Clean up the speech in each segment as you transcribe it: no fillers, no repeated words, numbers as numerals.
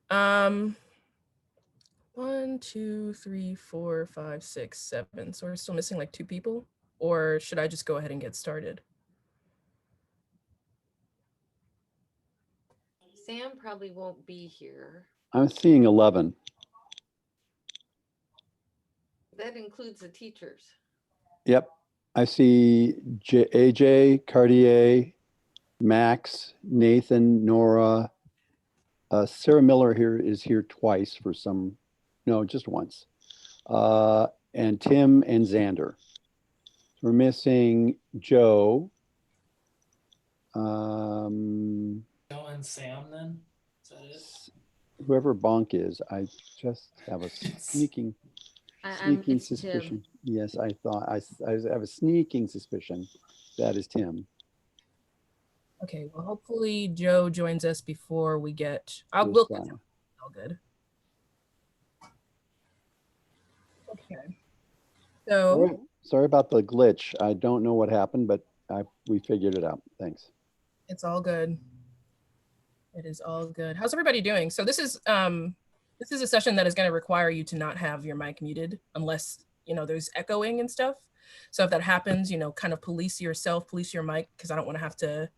Um, 1, 2, 3, 4, 5, 6, 7. So we're still missing like 2 people, or should I just go ahead and get started? Sam probably won't be here. I'm seeing 11. That includes the teachers. Yep. I see AJ, Cartier, Max, Nathan, Nora. Sarah Miller is here twice for some, no, just once. And Tim and Xander. We're missing Joe. Joe and Sam then? Is that it? Whoever Bonk is, I just have a sneaking It's suspicion. Tim. Yes, I thought I have a sneaking suspicion that is Tim. Okay, well, hopefully Joe joins us before we get, Yes, we'll get all good. Okay. So sorry about the glitch. I don't know what happened, but we figured it out. Thanks. it's all good. It is all good. How's everybody doing? So this is a session that is going to require you to not have your mic muted unless, there's echoing and stuff. So if that happens, kind of police yourself, police your mic, because I don't want to have to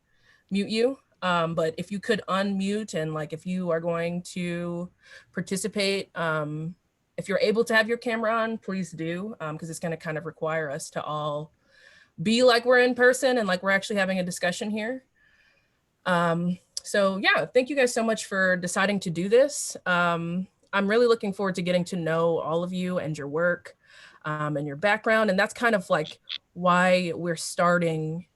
mute you. But if you could unmute and like if you are going to participate, if you're able to have your camera on, please do, because it's going to kind of require us to all be like we're in person and like we're actually having a discussion here. So yeah, thank you guys so much for deciding to do this. I'm really looking forward to getting to know all of you and your work and your background. And that's kind of like why we're starting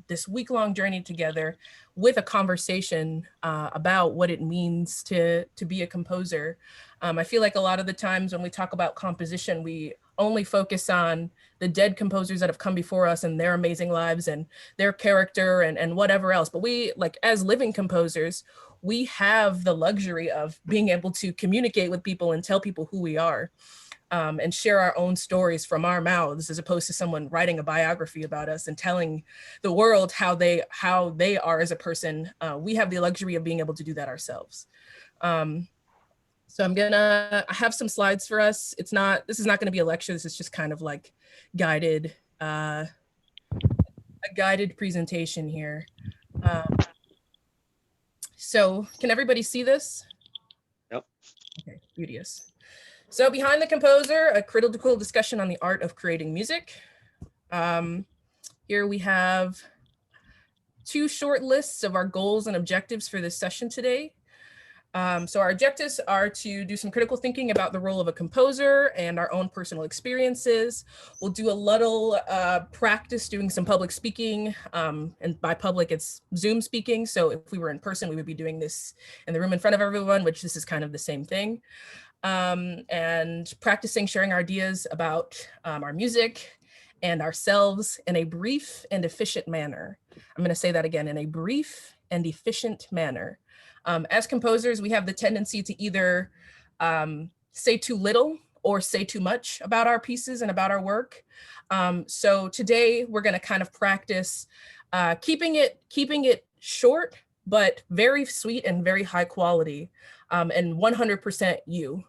this week-long journey together with a conversation about what it means to be a composer. I feel like a lot of the times when we talk about composition, we only focus on the dead composers that have come before us and their amazing lives and their character and whatever else. But we, like, as living composers, we have the luxury of being able to communicate with people and tell people who we are. And share our own stories from our mouths, as opposed to someone writing a biography about us and telling the world how they are as a person. We have the luxury of being able to do that ourselves. So I have some slides for us. This is not gonna be a lecture. This is just kind of like a guided presentation here. So can everybody see this? Yep. Okay, beauteous. So Behind the Composer, a critical discussion on the art of creating music. Here we have 2 short lists of our goals and objectives for this session today. So our objectives are to do some critical thinking about the role of a composer and our own personal experiences. We'll do a little practice doing some public speaking, and by public, it's Zoom speaking. So if we were in person, we would be doing this in the room in front of everyone, which this is kind of the same thing. And practicing sharing our ideas about our music and ourselves in a brief and efficient manner. I'm going to say that again, in a brief and efficient manner. As composers, we have the tendency to either say too little or say too much about our pieces and about our work. So today we're going to kind of practice keeping it short, but very sweet and very high quality, and 100% you.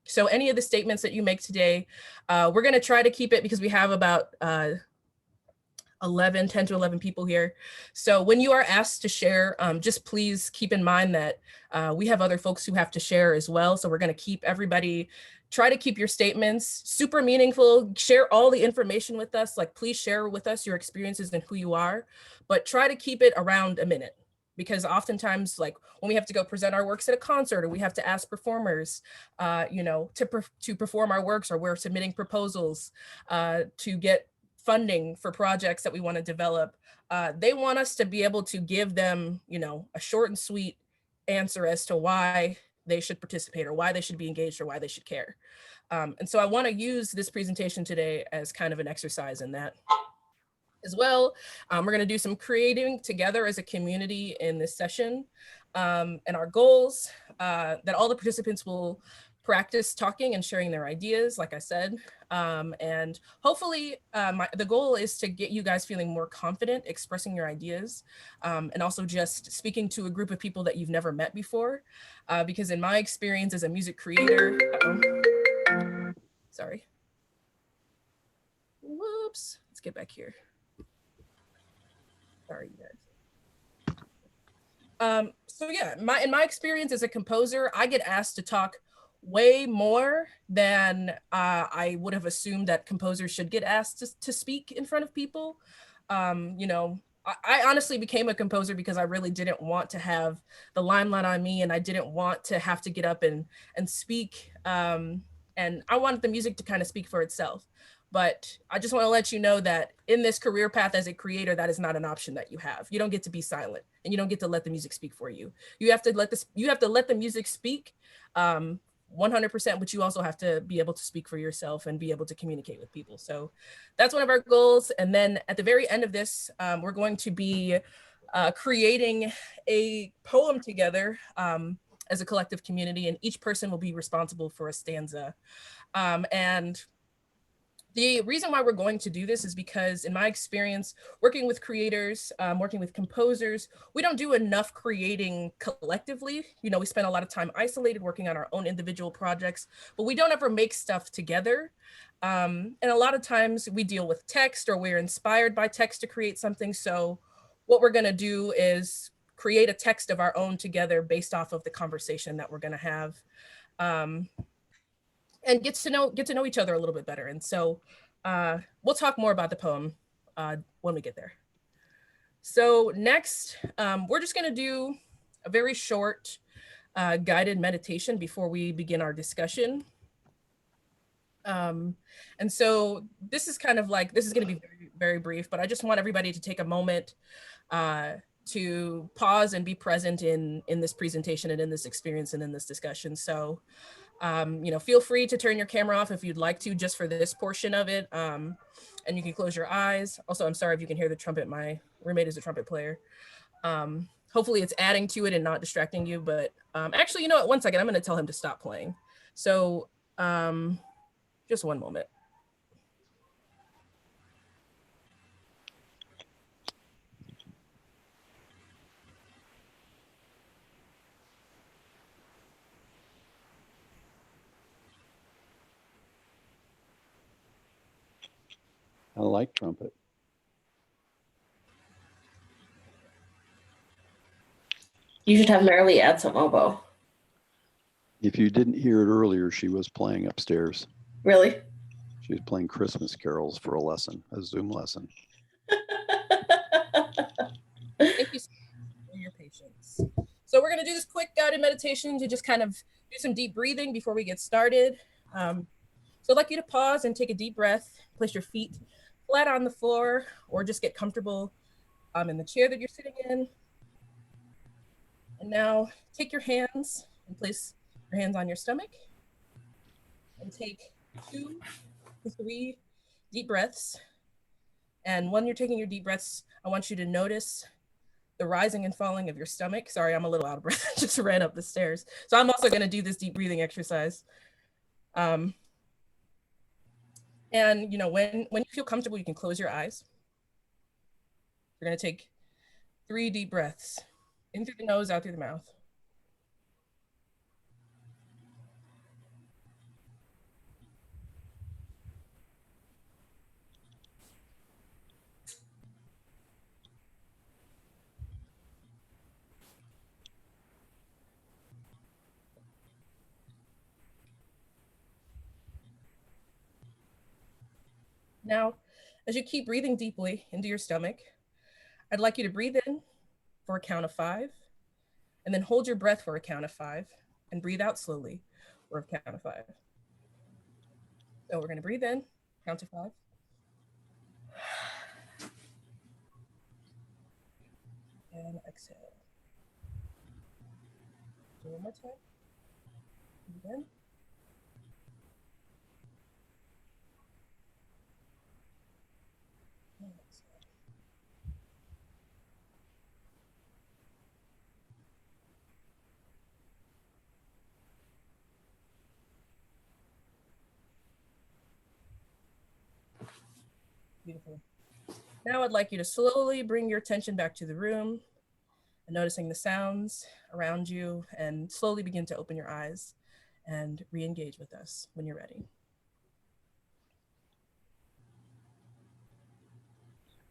So any of the statements that you make today, we're going to try to keep it, because we have about 10 to 11 people here. So when you are asked to share, just please keep in mind that we have other folks who have to share as well. So we're going to try to keep your statements super meaningful, share all the information with us. Like, please share with us your experiences and who you are, but try to keep it around a minute. Because oftentimes, like when we have to go present our works at a concert, or we have to ask performers, to perform our works, or we're submitting proposals to get funding for projects that we want to develop, they want us to be able to give them, a short and sweet answer as to why they should participate, or why they should be engaged, or why they should care. And so I want to use this presentation today as kind of an exercise in that as well. We're going to do some creating together as a community in this session. And our goals that all the participants will practice talking and sharing their ideas, like I said. And hopefully the goal is to get you guys feeling more confident expressing your ideas, and also just speaking to a group of people that you've never met before. Because in my experience as a music creator, sorry. Whoops, let's get back here. Sorry, you guys. So yeah, in my experience as a composer, I get asked to talk way more than I would have assumed that composers should get asked to speak in front of people. You know, I honestly became a composer because I really didn't want to have the limelight on me, and I didn't want to have to get up and speak. And I wanted the music to kind of speak for itself. But I just want to let you know that in this career path as a creator, that is not an option that you have. You don't get to be silent, and you don't get to let the music speak for you. You have to let the music speak 100%, but you also have to be able to speak for yourself and be able to communicate with people. So that's one of our goals. And then at the very end of this, we're going to be creating a poem together as a collective community, and each person will be responsible for a stanza. And the reason why we're going to do this is because in my experience, working with creators, working with composers, we don't do enough creating collectively. You know, we spend a lot of time isolated working on our own individual projects, but we don't ever make stuff together. And a lot of times we deal with text, or we're inspired by text to create something. So what we're gonna do is create a text of our own together based off of the conversation that we're gonna have. And get to know each other a little bit better. And so we'll talk more about the poem when we get there. So next, we're just gonna do a very short guided meditation before we begin our discussion. And so this is kind of like, this is gonna be very, very brief, but I just want everybody to take a moment to pause and be present in this presentation and in this experience and in this discussion. So you know, feel free to turn your camera off if you'd like to, just for this portion of it. And you can close your eyes. Also, I'm sorry if you can hear the trumpet. My roommate is a trumpet player. Hopefully it's adding to it and not distracting you, but actually, you know what, one second, I'm gonna tell him to stop playing. So just one moment. I like trumpet. You should have Marilee add some oboe. If you didn't hear it earlier, she was playing upstairs. Really? She was playing Christmas carols for a lesson, a Zoom lesson. Thank you so much for your patience. So we're gonna do this quick guided meditation to just kind of do some deep breathing before we get started. So I'd like you to pause and take a deep breath, place your feet flat on the floor, or just get comfortable in the chair that you're sitting in. And now take your hands and place your hands on your stomach and take 2 to 3 deep breaths. And when you're taking your deep breaths, I want you to notice the rising and falling of your stomach. Sorry, I'm a little out of breath. I just ran up the stairs. So I'm also going to do this deep breathing exercise. And you know, when you feel comfortable, you can close your eyes. You're going to take 3 deep breaths in through the nose, out through the mouth. Now, as you keep breathing deeply into your stomach, I'd like you to breathe in for a count of 5, and then hold your breath for a count of 5, and breathe out slowly for a count of 5. So we're going to breathe in, count to 5. And exhale. Do one more time. Breathe in. And exhale. Beautiful. Now I'd like you to slowly bring your attention back to the room and noticing the sounds around you, and slowly begin to open your eyes and re-engage with us when you're ready.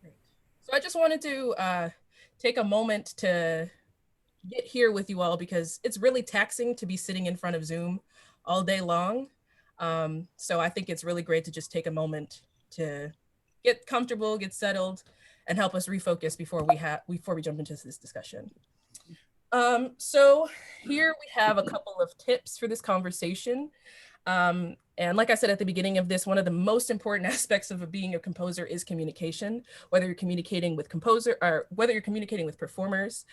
Great. So I just wanted to take a moment to get here with you all because it's really taxing to be sitting in front of Zoom all day long. So I think it's really great to just take a moment to get comfortable, get settled, and help us refocus before we jump into this discussion. So here we have a couple of tips for this conversation. And like I said at the beginning of this, one of the most important aspects of being a composer is communication, whether you're communicating with whether you're communicating with performers,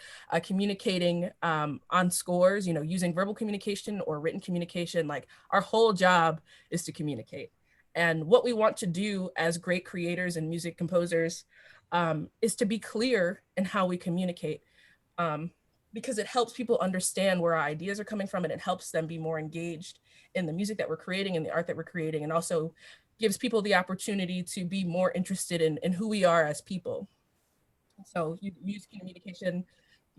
communicating on scores, using verbal communication or written communication. Like, our whole job is to communicate. And what we want to do as great creators and music composers is to be clear in how we communicate. Because it helps people understand where our ideas are coming from, and it helps them be more engaged in the music that we're creating and the art that we're creating, and also gives people the opportunity to be more interested in who we are as people. So you use communication,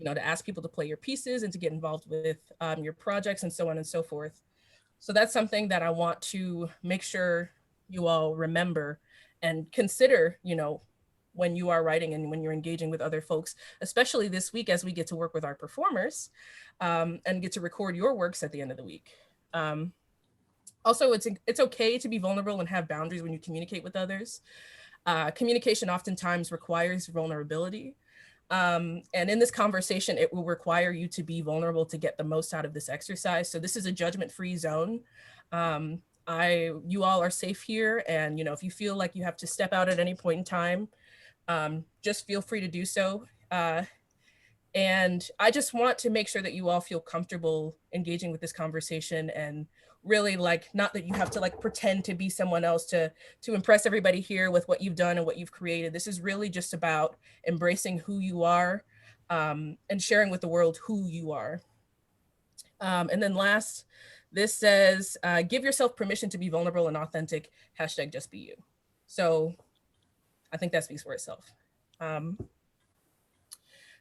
to ask people to play your pieces and to get involved with your projects and so on and so forth. So that's something that I want to make sure you all remember and consider, when you are writing and when you're engaging with other folks, especially this week as we get to work with our performers and get to record your works at the end of the week. Also, it's okay to be vulnerable and have boundaries when you communicate with others. Communication oftentimes requires vulnerability. And in this conversation, it will require you to be vulnerable to get the most out of this exercise. So this is a judgment-free zone. You all are safe here. And, if you feel like you have to step out at any point in time, just feel free to do so. And I just want to make sure that you all feel comfortable engaging with this conversation, and really, not that you have to pretend to be someone else to impress everybody here with what you've done and what you've created. This is really just about embracing who you are and sharing with the world who you are. And then last, this says, give yourself permission to be vulnerable and authentic, #JustBeYou. So I think that speaks for itself.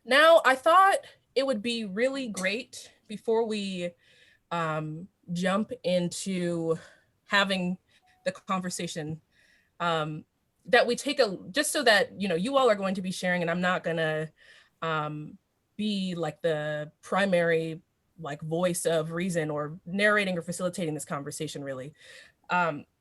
Now, I thought it would be really great before we jump into having the conversation that we take just so that, you all are going to be sharing, and I'm not gonna be the primary voice of reason or narrating or facilitating this conversation, really.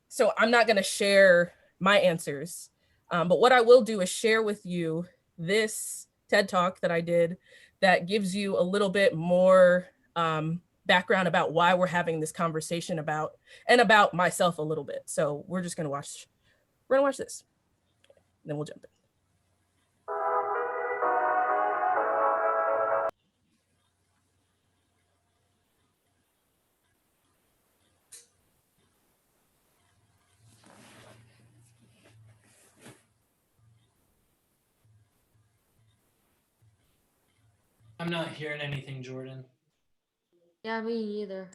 So I'm not gonna share my answers. But what I will do is share with you this TED Talk that I did that gives you a little bit more background about why we're having this conversation about myself a little bit. So we're gonna watch this, and then we'll jump in. I'm not hearing anything, Jordan. Yeah, me either.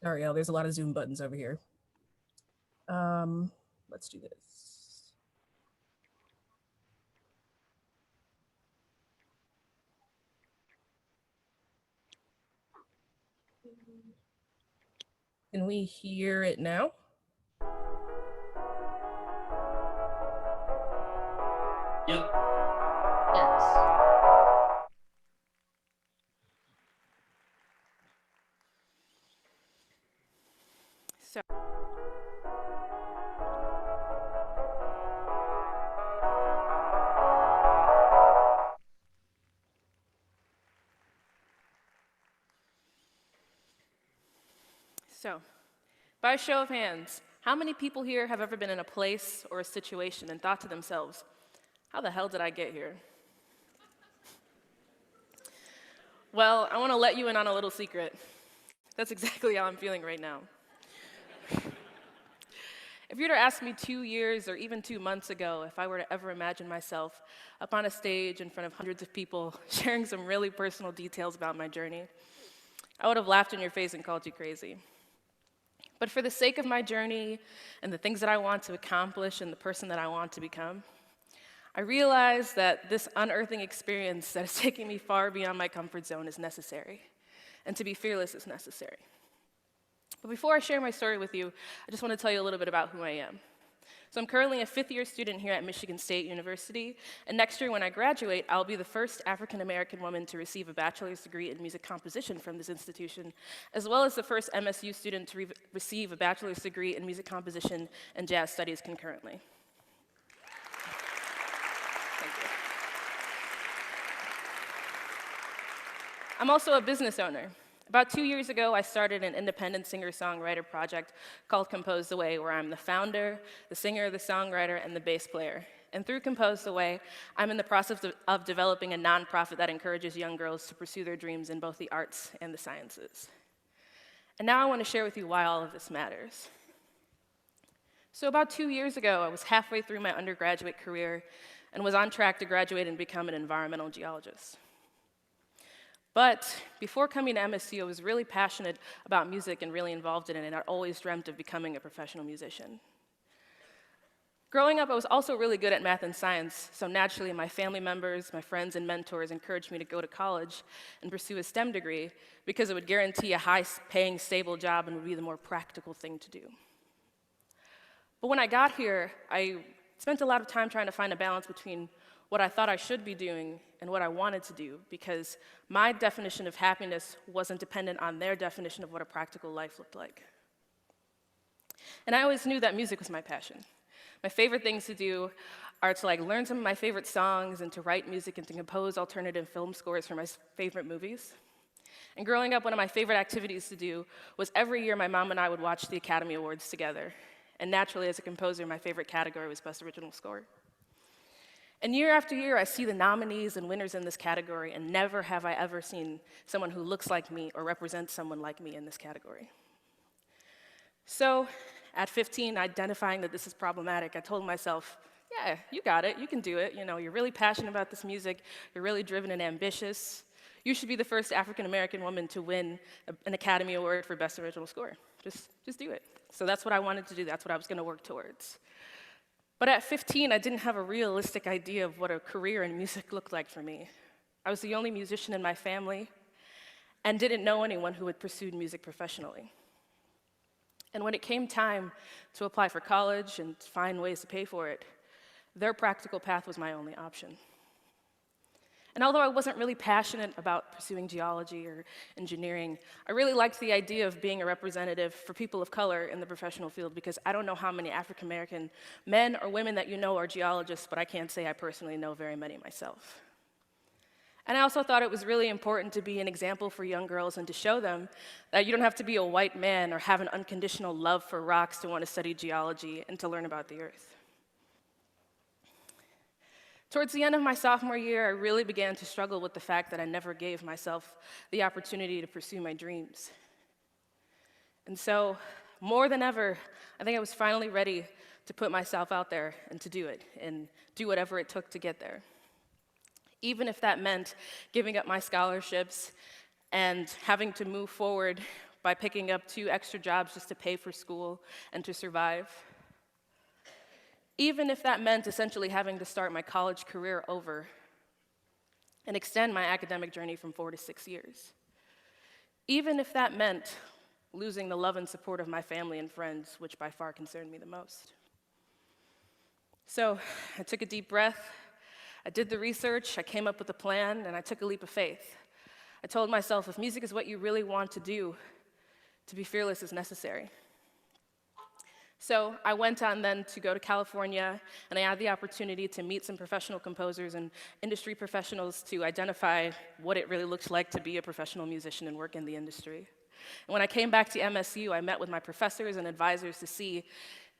Ariel, there's a lot of Zoom buttons over here. Let's do this. Can we hear it now? Yep. Yes. So. So, by a show of hands, how many people here have ever been in a place or a situation and thought to themselves, how the hell did I get here? Well, I want to let you in on a little secret. That's exactly how I'm feeling right now. If you were to ask me 2 years or even 2 months ago if I were to ever imagine myself up on a stage in front of hundreds of people sharing some really personal details about my journey, I would have laughed in your face and called you crazy. But for the sake of my journey and the things that I want to accomplish and the person that I want to become, I realize that this unearthing experience that is taking me far beyond my comfort zone is necessary, and to be fearless is necessary. But before I share my story with you, I just want to tell you a little bit about who I am. So I'm currently a fifth-year student here at Michigan State University, and next year when I graduate, I'll be the first African-American woman to receive a bachelor's degree in music composition from this institution, as well as the first MSU student to receive a bachelor's degree in music composition and jazz studies concurrently. Thank you. I'm also a business owner. About 2 years ago, I started an independent singer-songwriter project called Compose the Way, where I'm the founder, the singer, the songwriter, and the bass player. And through Compose the Way, I'm in the process of developing a nonprofit that encourages young girls to pursue their dreams in both the arts and the sciences. And now I want to share with you why all of this matters. So about 2 years ago, I was halfway through my undergraduate career and was on track to graduate and become an environmental geologist. But before coming to MSU, I was really passionate about music and really involved in it, and I'd always dreamt of becoming a professional musician. Growing up, I was also really good at math and science, so naturally my family members, my friends, and mentors encouraged me to go to college and pursue a STEM degree because it would guarantee a high-paying, stable job and would be the more practical thing to do. But when I got here, I spent a lot of time trying to find a balance between what I thought I should be doing and what I wanted to do, because my definition of happiness wasn't dependent on their definition of what a practical life looked like. And I always knew that music was my passion. My favorite things to do are to learn some of my favorite songs and to write music and to compose alternative film scores for my favorite movies. And growing up, one of my favorite activities to do was every year my mom and I would watch the Academy Awards together. And naturally, as a composer, my favorite category was Best Original Score. And year after year, I see the nominees and winners in this category, and never have I ever seen someone who looks like me or represents someone like me in this category. So, at 15, identifying that this is problematic, I told myself, yeah, you got it, you can do it. You're really passionate about this music, you're really driven and ambitious. You should be the first African-American woman to win an Academy Award for Best Original Score. Just do it. So that's what I wanted to do, that's what I was gonna work towards. But at 15, I didn't have a realistic idea of what a career in music looked like for me. I was the only musician in my family and didn't know anyone who had pursued music professionally. And when it came time to apply for college and find ways to pay for it, their practical path was my only option. And although I wasn't really passionate about pursuing geology or engineering, I really liked the idea of being a representative for people of color in the professional field, because I don't know how many African American men or women that you know are geologists, but I can't say I personally know very many myself. And I also thought it was really important to be an example for young girls and to show them that you don't have to be a white man or have an unconditional love for rocks to want to study geology and to learn about the earth. Towards the end of my sophomore year, I really began to struggle with the fact that I never gave myself the opportunity to pursue my dreams. And so, more than ever, I think I was finally ready to put myself out there and to do it, and do whatever it took to get there. Even if that meant giving up my scholarships and having to move forward by picking up 2 extra jobs just to pay for school and to survive. Even if that meant essentially having to start my college career over and extend my academic journey from 4 to 6 years. Even if that meant losing the love and support of my family and friends, which by far concerned me the most. So I took a deep breath, I did the research, I came up with a plan, and I took a leap of faith. I told myself, if music is what you really want to do, to be fearless is necessary. So I went on then to go to California, and I had the opportunity to meet some professional composers and industry professionals to identify what it really looks like to be a professional musician and work in the industry. And when I came back to MSU, I met with my professors and advisors to see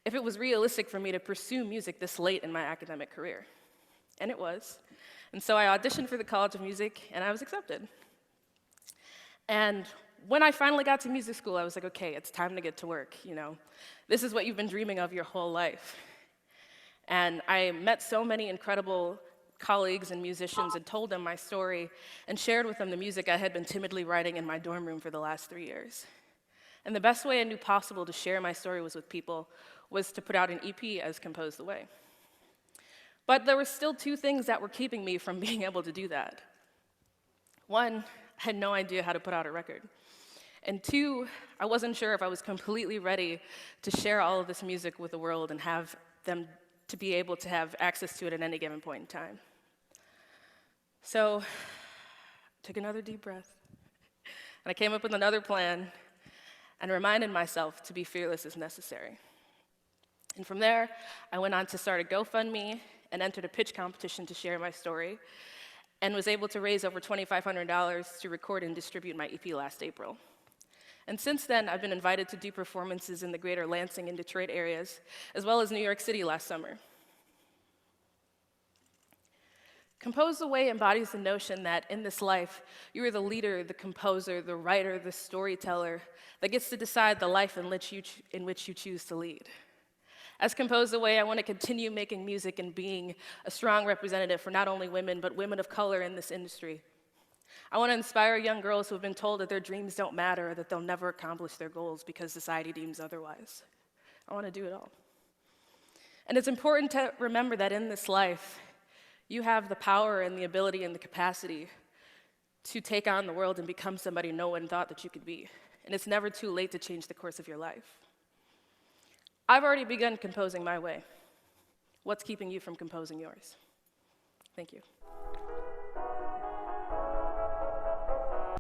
if it was realistic for me to pursue music this late in my academic career. And it was. And so I auditioned for the College of Music, and I was accepted. And when I finally got to music school, I was like, okay, it's time to get to work, you know. This is what you've been dreaming of your whole life. And I met so many incredible colleagues and musicians and told them my story and shared with them the music I had been timidly writing in my dorm room for the last 3 years. And the best way I knew possible to share my story with people was to put out an EP as Compose the Way. But there were still two things that were keeping me from being able to do that. One, I had no idea how to put out a record. And two, I wasn't sure if I was completely ready to share all of this music with the world and have them to be able to have access to it at any given point in time. So, I took another deep breath, and I came up with another plan and reminded myself to be fearless as necessary. And from there, I went on to start a GoFundMe and entered a pitch competition to share my story, and was able to raise over $2,500 to record and distribute my EP last April. And since then, I've been invited to do performances in the greater Lansing and Detroit areas, as well as New York City last summer. Compose the Way embodies the notion that in this life, you are the leader, the composer, the writer, the storyteller that gets to decide the life in which you choose to lead. As Compose the Way, I want to continue making music and being a strong representative for not only women, but women of color in this industry. I want to inspire young girls who have been told that their dreams don't matter, or that they'll never accomplish their goals because society deems otherwise. I want to do it all. And it's important to remember that in this life, you have the power and the ability and the capacity to take on the world and become somebody no one thought that you could be. And it's never too late to change the course of your life. I've already begun composing my way. What's keeping you from composing yours? Thank you.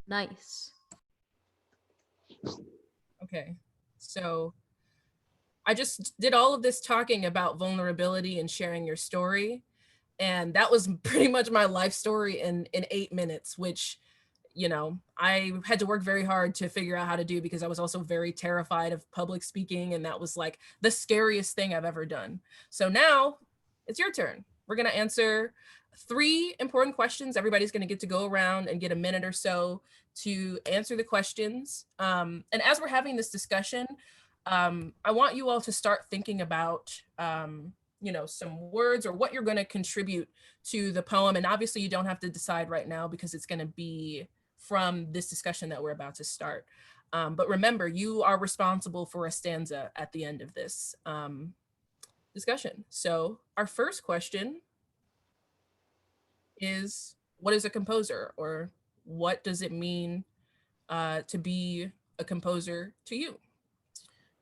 Nice. Okay, so I just did all of this talking about vulnerability and sharing your story. And that was pretty much my life story in 8 minutes, which, you know, I had to work very hard to figure out how to do because I was also very terrified of public speaking. And that was like the scariest thing I've ever done. So now it's your turn. We're going to answer 3 important questions. Everybody's going to get to go around and get a minute or so to answer the questions. And as we're having this discussion, I want you all to start thinking about, you know, some words or what you're going to contribute to the poem. And obviously you don't have to decide right now because it's going to be from this discussion that we're about to start. But remember, you are responsible for a stanza at the end of this discussion. So our first question is, what is a composer, or what does it mean to be a composer to you?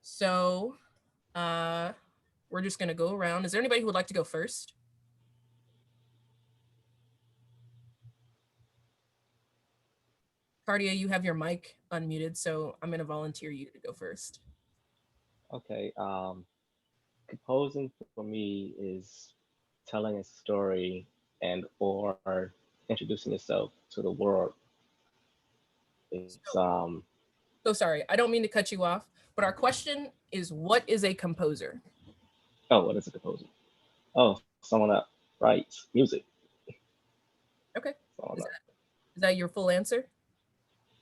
So we're just going to go around. Is there anybody who would like to go first? Cardia, you have your mic unmuted, so I'm going to volunteer you to go first. Okay. Composing for me is telling a story and or introducing yourself to the world. It's So sorry, I don't mean to cut you off, but our question is, what is a composer? oh, what is a composer? Oh, someone that writes music. Okay. Someone Is that your full answer?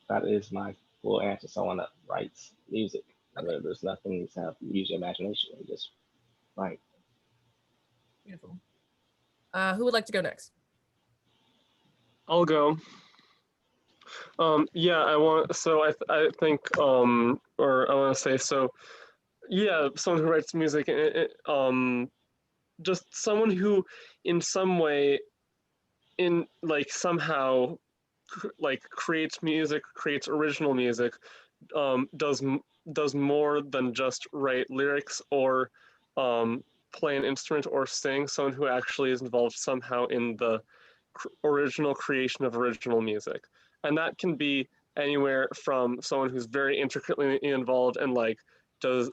that is my full answer. Someone that writes music. Okay. There's nothing you have to use your imagination. You just write. Beautiful. Who would like to go next? I'll go. Yeah, I think, or I want to say, so yeah, someone who writes music, just someone who in some way, in like somehow like creates music, creates original music, does more than just write lyrics or play an instrument or sing. Someone who actually is involved somehow in the original creation of original music. And that can be anywhere from someone who's very intricately involved and like is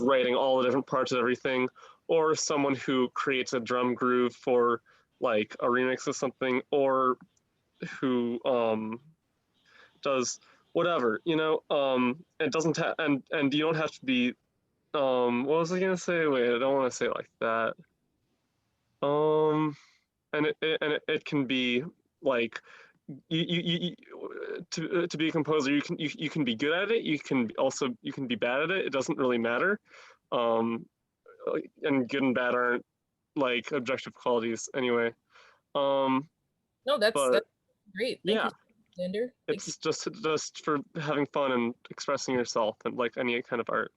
writing all the different parts of everything, or someone who creates a drum groove for like a remix of something, or who does whatever, you know. It doesn't have, and you don't have to be what was I gonna say? Wait, I don't want to say it like that. And it can be like to be a composer, you can be good at it. You can be bad at it. It doesn't really matter. And good and bad aren't like objective qualities anyway. No, that's But great. Thank yeah, you, Xander. Thank it's just for having fun and expressing yourself, and like any kind of art.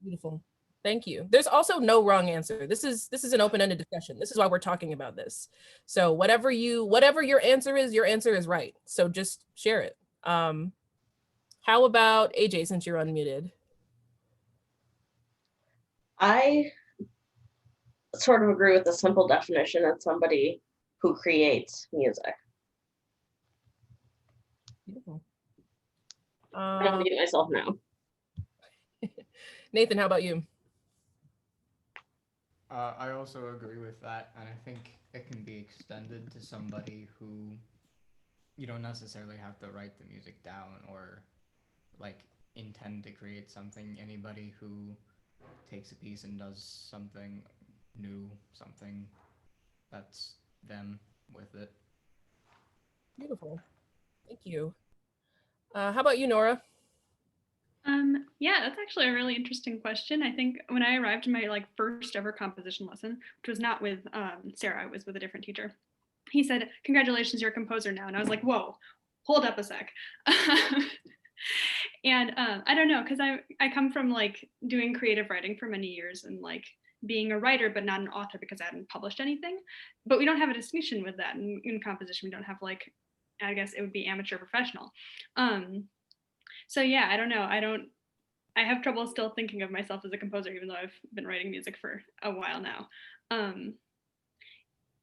Beautiful. Thank you. There's also no wrong answer. This is an open-ended discussion. This is why we're talking about this. So whatever your answer is right. So just share it. How about AJ, since you're unmuted? I sort of agree with the simple definition of somebody who creates music. Beautiful. I don't need myself now. Nathan, how about you? I also agree with that, and I think it can be extended to somebody who you don't necessarily have to write the music down or like intend to create something. Anybody who takes a piece and does something new, something that's them with it. Beautiful. Thank you. How about you, Nora? Yeah, that's actually a really interesting question. I think when I arrived in my first ever composition lesson, which was not with Sarah, it was with a different teacher. He said, "Congratulations, you're a composer now." And I was like, "Whoa, hold up a sec." And I don't know, because I come from doing creative writing for many years and being a writer, but not an author because I hadn't published anything. But we don't have a distinction with that in composition. We don't have I guess it would be amateur professional. So yeah, I don't know. I have trouble still thinking of myself as a composer, even though I've been writing music for a while now.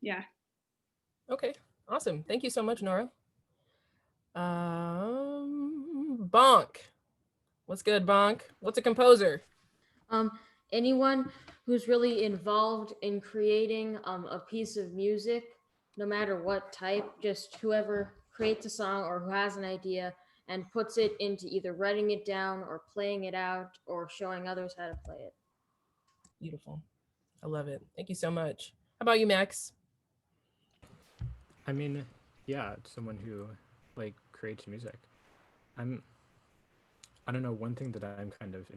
Yeah. Okay, awesome. Thank you so much, Nora. Bonk. What's good, Bonk? What's a composer? Anyone who's really involved in creating a piece of music, no matter what type, just whoever creates a song or who has an idea and puts it into either writing it down or playing it out or showing others how to play it. Beautiful. I love it. Thank you so much. How about you, Max? I mean, yeah, it's someone who creates music. I don't know, one thing that I'm kind of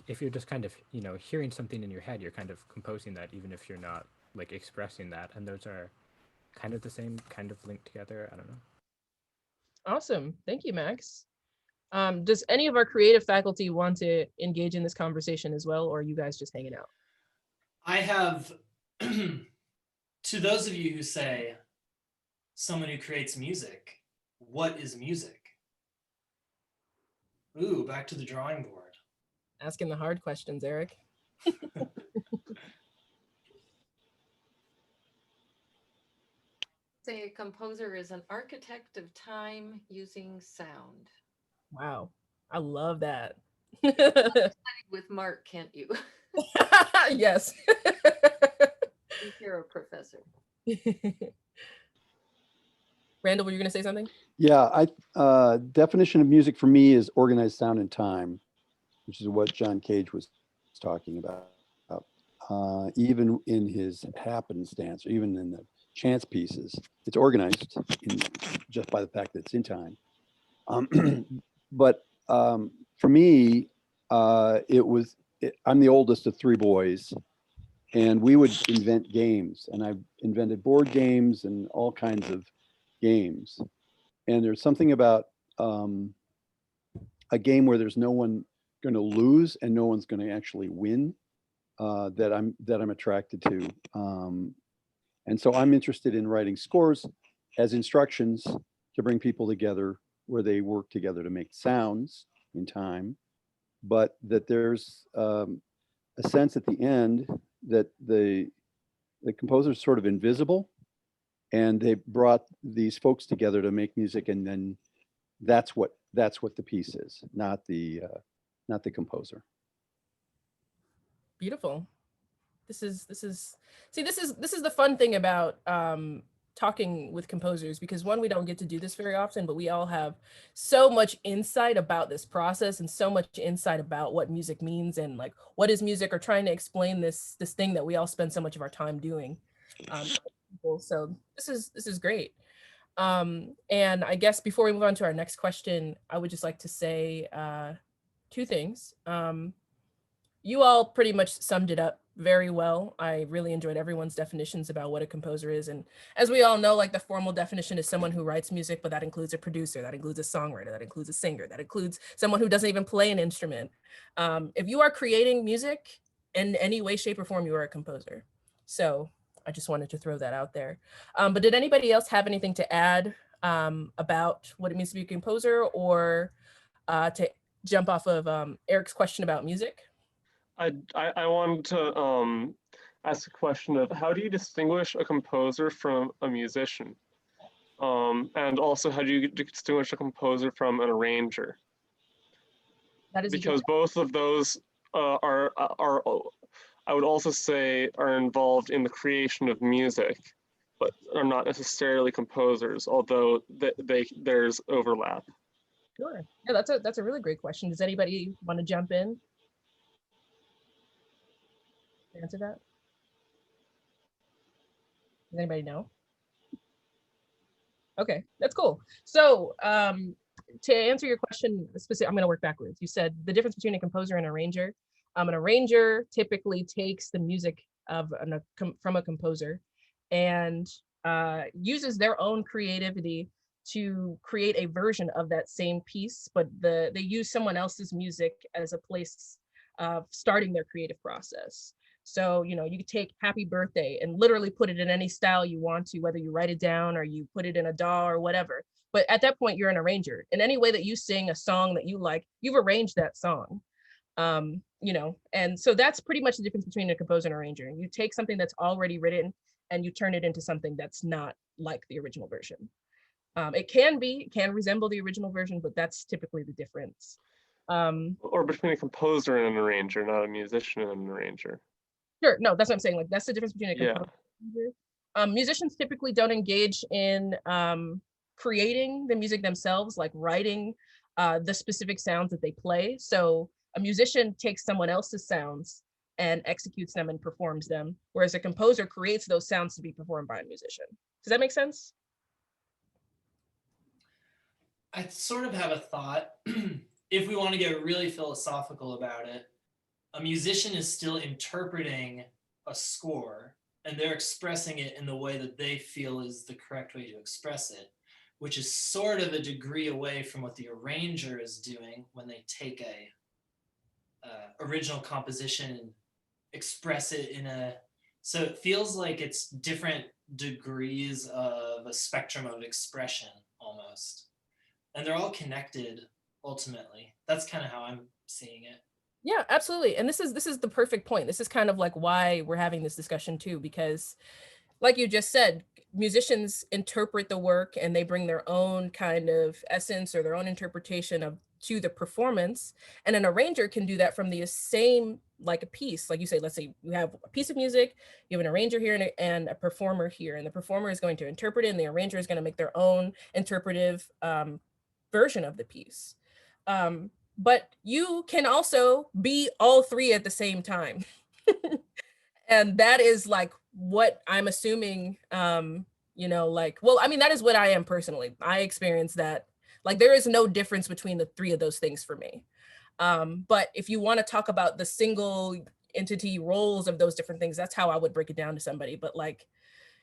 if you're just kind of, hearing something in your head, you're kind of composing that, even if you're not expressing that. And those are kind of the same, kind of linked together. I don't know. Awesome. Thank you, Max. Does any of our creative faculty want to engage in this conversation as well, or are you guys just hanging out? I have, to those of you who say, someone who creates music, what is music? Ooh, back to the drawing board. Asking the hard questions, Eric. Say a composer is an architect of time using sound. Wow, I love that. With Mark, can't you? Yes. You're a professor. Randall, were you going to say something? Yeah, definition of music for me is organized sound and time, which is what John Cage was talking about. Even in his happenstance, or even in the chance pieces, it's organized just by the fact that it's in time. But for me, I'm the oldest of three boys, and we would invent games, and I invented board games and all kinds of games. And there's something about a game where there's no one going to lose and no one's going to actually win that I'm attracted to. And so I'm interested in writing scores as instructions to bring people together where they work together to make sounds in time, but that there's a sense at the end that the composer's sort of invisible, and they brought these folks together to make music, and then that's what the piece is, not the composer. Beautiful. This is the fun thing about talking with composers, because one, we don't get to do this very often, but we all have so much insight about this process and so much insight about what music means and what is music, or trying to explain this thing that we all spend so much of our time doing. So this is great. And I guess before we move on to our next question, I would just like to say two things. You all pretty much summed it up very well. I really enjoyed everyone's definitions about what a composer is. And as we all know, like the formal definition is someone who writes music, but that includes a producer, that includes a songwriter, that includes a singer, that includes someone who doesn't even play an instrument. If you are creating music in any way, shape, or form, you are a composer. So I just wanted to throw that out there. But did anybody else have anything to add about what it means to be a composer, or to jump off of Eric's question about music? I wanted to ask a question of how do you distinguish a composer from a musician? And also how do you distinguish a composer from an arranger? That is because both of those are I would also say are involved in the creation of music, but are not necessarily composers, although there's overlap. Sure. Yeah, that's a really great question. Does anybody want to jump in? Answer that? Does anybody know? Okay, that's cool. So to answer your question specific, I'm going to work backwards. You said the difference between a composer and arranger. An arranger typically takes the music of from a composer and uses their own creativity to create a version of that same piece, but they use someone else's music as a place of starting their creative process. So, you know, you could take Happy Birthday and literally put it in any style you want to, whether you write it down or you put it in a DAW or whatever. But at that point, you're an arranger. In any way that you sing a song that you like, you've arranged that song. You know, and so that's pretty much the difference between a composer and arranger. You take something that's already written and you turn it into something that's not like the original version. It can resemble the original version, but that's typically the difference. Or between a composer and an arranger, not a musician and an arranger. Sure, no, that's what I'm saying. Like that's the difference between a composer and arranger. Musicians typically don't engage in creating the music themselves, like writing the specific sounds that they play. So a musician takes someone else's sounds and executes them and performs them, whereas a composer creates those sounds to be performed by a musician. Does that make sense? I sort of have a thought. If we want to get really philosophical about it, a musician is still interpreting a score and they're expressing it in the way that they feel is the correct way to express it, which is sort of a degree away from what the arranger is doing when they take a original composition and express it in a, so it feels like it's different degrees of a spectrum of expression almost, and they're all connected ultimately. That's kind of how I'm seeing it. Yeah, absolutely. And this is the perfect point. This is kind of like why we're having this discussion too, because like you just said, musicians interpret the work and they bring their own kind of essence or their own interpretation of to the performance. And an arranger can do that from the same, like a piece. Like you say, let's say you have a piece of music, you have an arranger here and a performer here, and the performer is going to interpret it and the arranger is going to make their own interpretive version of the piece. But you can also be all three at the same time. And that is like what I'm assuming, you know, like, well, I mean, that is what I am personally. I experience that, like, there is no difference between the three of those things for me. But if you want to talk about the single entity roles of those different things, that's how I would break it down to somebody. But like,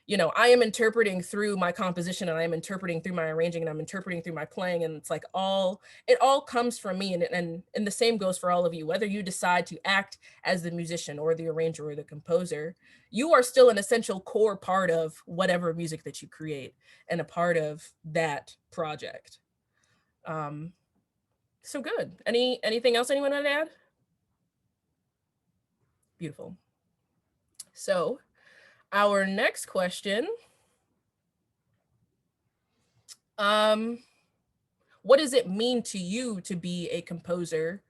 you know, I am interpreting through my composition and I am interpreting through my arranging and I'm interpreting through my playing. And it's like it all comes from me. And the same goes for all of you, whether you decide to act as the musician or the arranger or the composer, you are still an essential core part of whatever music that you create and a part of that project. So good. Anything else anyone want to add? Beautiful. So our next question, what does it mean to you to be a composer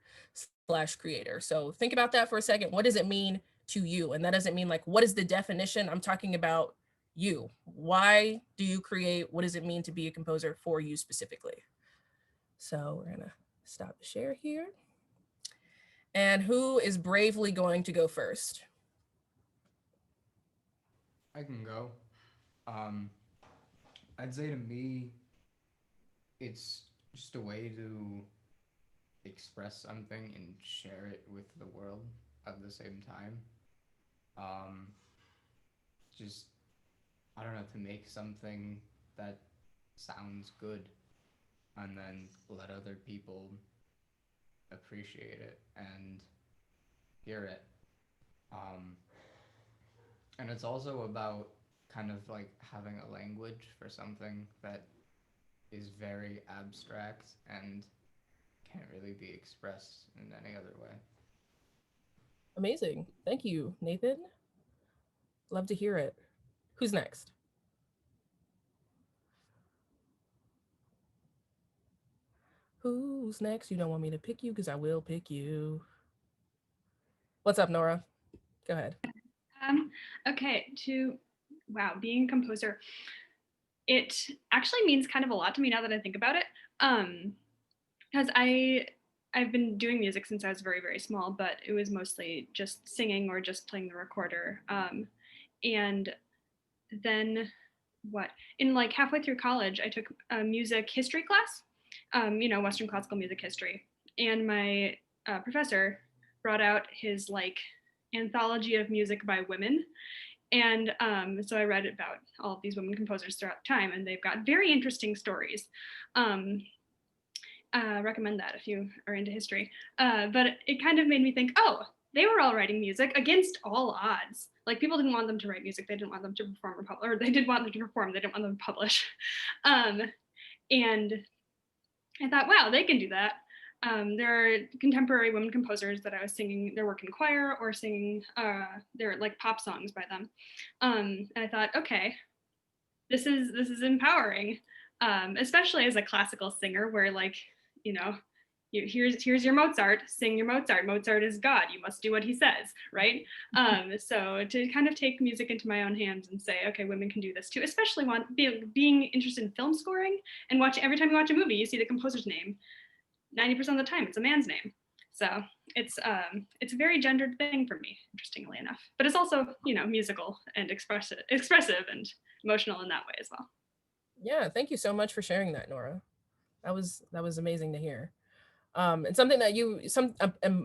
/ creator? So think about that for a second. What does it mean to you? And that doesn't mean like, what is the definition? I'm talking about you. Why do you create? What does it mean to be a composer for you specifically? So we're gonna stop the share here. And who is bravely going to go first? I can go. I'd say to me, it's just a way to express something and share it with the world at the same time. Um, just, I don't know, to make something that sounds good and then let other people appreciate it and hear it. Um, and it's also about kind of like having a language for something that is very abstract and can't really be expressed in any other way. Amazing. Thank you, Nathan. Love to hear it. Who's next? Who's next? You don't want me to pick you because I will pick you. What's up, Nora? Go ahead. Okay, wow, being a composer, it actually means kind of a lot to me now that I think about it. Because I've been doing music since I was very, very small, but it was mostly just singing or just playing the recorder. And then in like halfway through college, I took a music history class, Western classical music history. And my professor brought out his like anthology of music by women. And so I read about all of these women composers throughout time, and they've got very interesting stories. Recommend that if you are into history. But it kind of made me think, oh, they were all writing music against all odds. Like people didn't want them to write music, they didn't want them to perform or publish, or they did want them to perform, they didn't want them to publish. And I thought, wow, they can do that. There are contemporary women composers that I was singing their work in choir or singing their like pop songs by them. And I thought, okay, this is empowering, especially as a classical singer, where like, here's your Mozart, sing your Mozart. Mozart is God, you must do what he says, right? So to kind of take music into my own hands and say, okay, women can do this too, especially being interested in film scoring and every time you watch a movie, you see the composer's name. 90% of the time, it's a man's name. So it's a very gendered thing for me, interestingly enough. But it's also, musical and expressive and emotional in that way as well. Yeah, thank you so much for sharing that, Nora. That was amazing to hear. And something that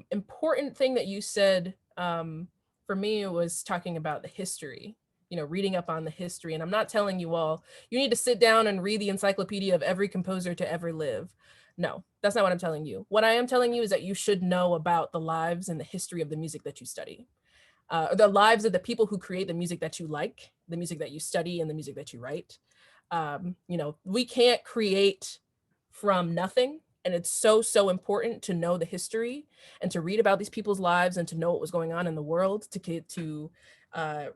important thing that you said for me was talking about the history, reading up on the history. And I'm not telling you all, you need to sit down and read the encyclopedia of every composer to ever live. No, that's not what I'm telling you. What I am telling you is that you should know about the lives and the history of the music that you study. The lives of the people who create the music that you like, the music that you study, and the music that you write. We can't create from nothing. And it's so important to know the history and to read about these people's lives and to know what was going on in the world to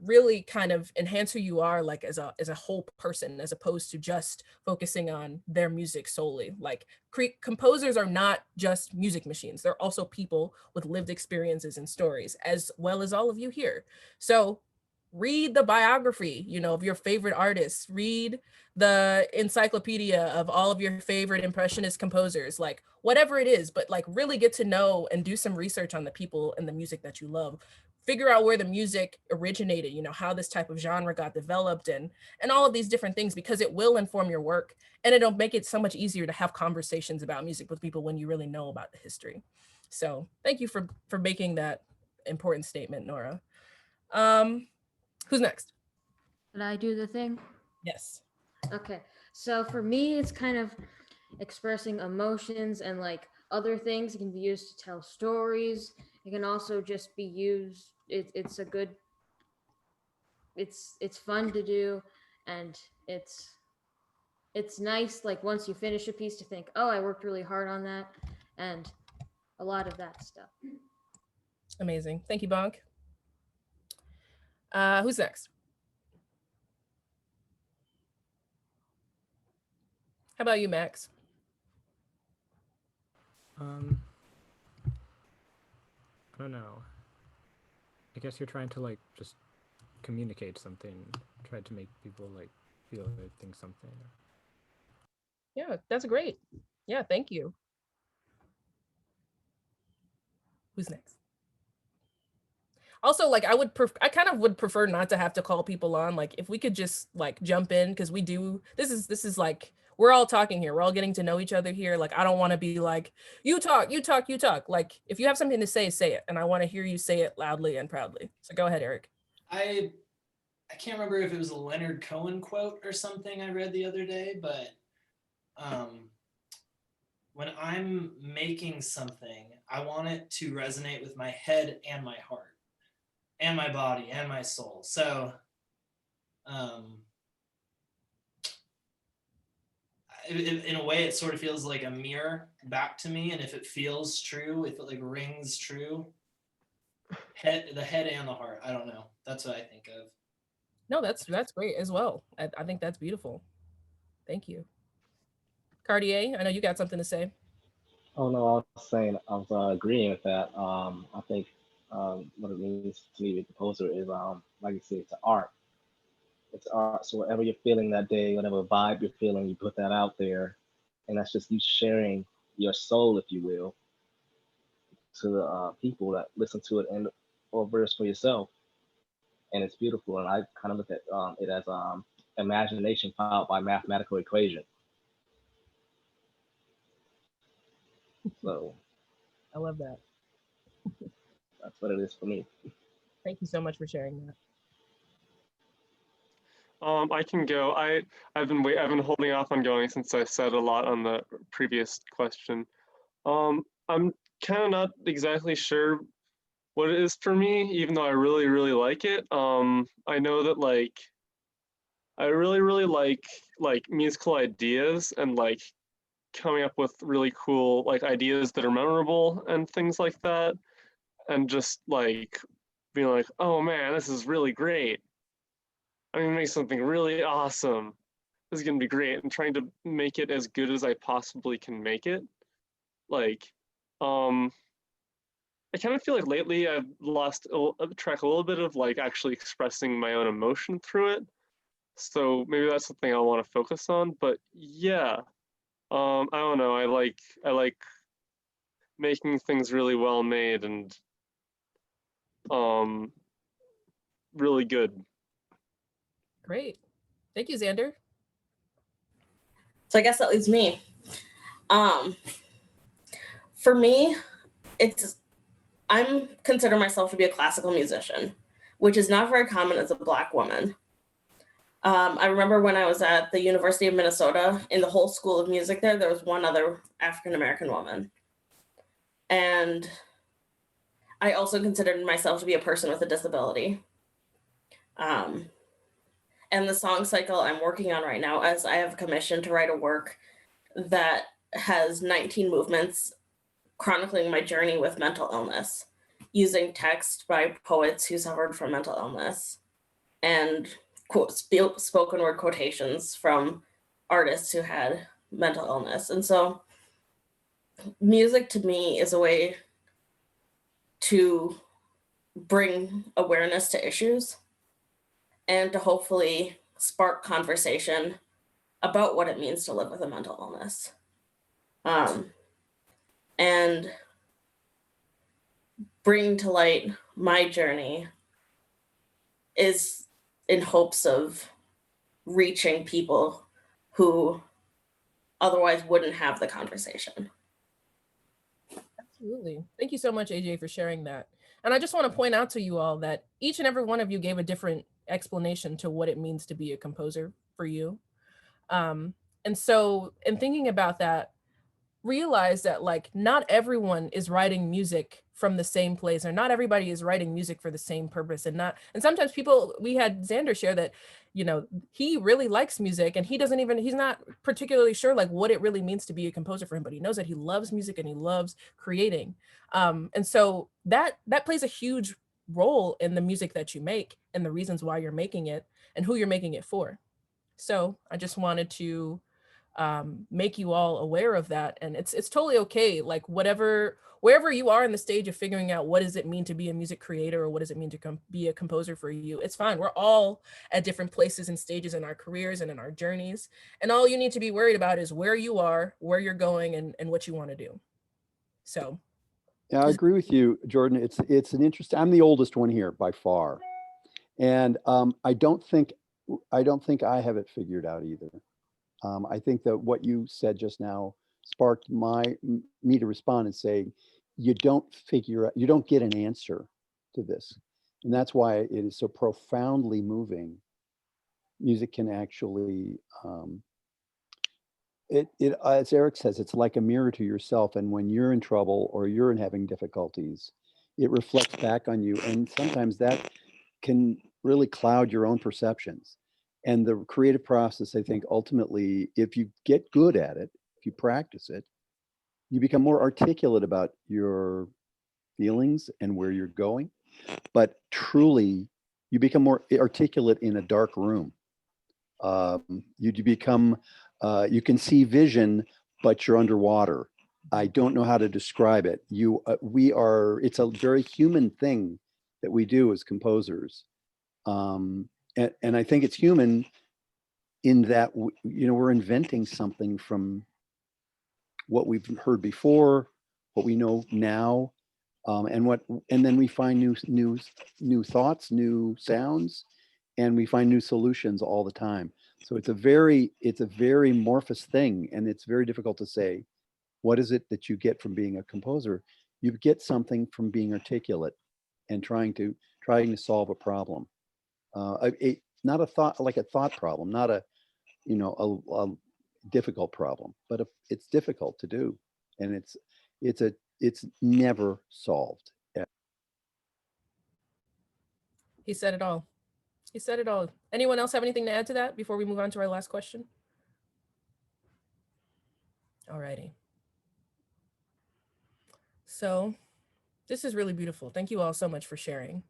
really kind of enhance who you are, like as a whole person, as opposed to just focusing on their music solely. Like composers are not just music machines. They're also people with lived experiences and stories, as well as all of you here. So read the biography, of your favorite artists, read the encyclopedia of all of your favorite impressionist composers, like whatever it is, but like really get to know and do some research on the people and the music that you love. Figure out where the music originated, how this type of genre got developed and all of these different things, because it will inform your work and it'll make it so much easier to have conversations about music with people when you really know about the history. So thank you for making that important statement, Nora. Who's next? Did I do the thing? Yes. Okay, so for me, it's kind of expressing emotions and like other things. It can be used to tell stories. It can also just be used. It's fun to do, and it's nice. Like once you finish a piece, to think, oh, I worked really hard on that, and a lot of that stuff. Amazing. Thank you, Bonk. Who's next? How about you, Max? I don't know. I guess you're trying to like just communicate something, try to make people like feel they think something. Yeah, that's great. Yeah, thank you. Who's next? Also, like I kind of would prefer not to have to call people on. Like if we could just like jump in, because we do this is like we're all talking here. We're all getting to know each other here. Like I don't want to be like, you talk, you talk, you talk. Like if you have something to say it. And I want to hear you say it loudly and proudly. So go ahead, Eric. I can't remember if it was a Leonard Cohen quote or something I read the other day, but when I'm making something, I want it to resonate with my head and my heart and my body and my soul. So in a way, it sort of feels like a mirror back to me. And if it feels true, if it like rings true, the head and the heart, I don't know. That's what I think of. No, that's great as well. I think that's beautiful. Thank you. Cartier, I know you got something to say. Oh no, I was saying I was agreeing with that. I think what it means to me, a composer is like you said, it's art. It's art. So whatever you're feeling that day, whatever vibe you're feeling, you put that out there, and that's just you sharing your soul, if you will, to the people that listen to it and or verse for yourself. And it's beautiful. And I kind of look at it as imagination powered by mathematical equation. So I love that. that's what it is for me. Thank you so much for sharing that. I can go. I've been holding off on going since I said a lot on the previous question. I'm kind of not exactly sure what it is for me, even though I really, really like it. I know that like I really, really like musical ideas and like coming up with really cool like ideas that are memorable and things like that, and just like being like, oh man, this is really great. I'm gonna make something really awesome. This is gonna be great, and trying to make it as good as I possibly can make it. Like, I kind of feel like lately I've lost track a little bit of like actually expressing my own emotion through it. So maybe that's something I want to focus on. But yeah, I don't know. I like making things really well made and really good. Great. Thank you, Xander. So I guess that leaves me. For me, I'm consider myself to be a classical musician, which is not very common as a Black woman. I remember when I was at the University of Minnesota, in the whole school of music there was one other African-American woman. And I also considered myself to be a person with a disability. And the song cycle I'm working on right now, as I have commissioned to write a work that has 19 movements chronicling my journey with mental illness, using text by poets who suffered from mental illness and spoken word quotations from artists who had mental illness. And so music to me is a way to bring awareness to issues and to hopefully spark conversation about what it means to live with a mental illness. And bring to light my journey is in hopes of reaching people who otherwise wouldn't have the conversation. Absolutely. Thank you so much, AJ, for sharing that. And I just want to point out to you all that each and every one of you gave a different explanation to what it means to be a composer for you. And so in thinking about that, realize that like not everyone is writing music from the same place, or not everybody is writing music for the same purpose. And sometimes people, we had Xander share that, you know, he really likes music and he's not particularly sure like what it really means to be a composer for him, but he knows that he loves music and he loves creating. And so that plays a huge role in the music that you make and the reasons why you're making it and who you're making it for. So I just wanted to make you all aware of that. And it's totally okay. Like wherever you are in the stage of figuring out what does it mean to be a music creator, or what does it mean to be a composer for you, it's fine. We're all at different places and stages in our careers and in our journeys. And all you need to be worried about is where you are, where you're going, and what you want to do. So Yeah, I agree with you, Jordan. It's an interesting. I'm the oldest one here by far, and I don't think I have it figured out either. I think that what you said just now sparked me to respond and say, you don't get an answer to this, and that's why it is so profoundly moving. Music can actually, as Eric says, it's like a mirror to yourself, and when you're in trouble or you're in having difficulties, it reflects back on you, and sometimes that can really cloud your own perceptions. And the creative process, I think, ultimately, if you get good at it, if you practice it, you become more articulate about your feelings and where you're going. But truly, you become more articulate in a dark room. You become, you can see vision, but you're underwater. I don't know how to describe it. It's a very human thing that we do as composers. And I think it's human in that, we're inventing something from what we've heard before, what we know now, and then we find new thoughts, new sounds, and we find new solutions all the time. So it's a very amorphous thing, and it's very difficult to say what is it that you get from being a composer. You get something from being articulate and trying to solve a problem. Not a thought problem, not a difficult problem, but it's difficult to do, and it's never solved. He said it all. He said it all. Anyone else have anything to add to that before we move on to our last question? Alrighty. So this is really beautiful. Thank you all so much for sharing.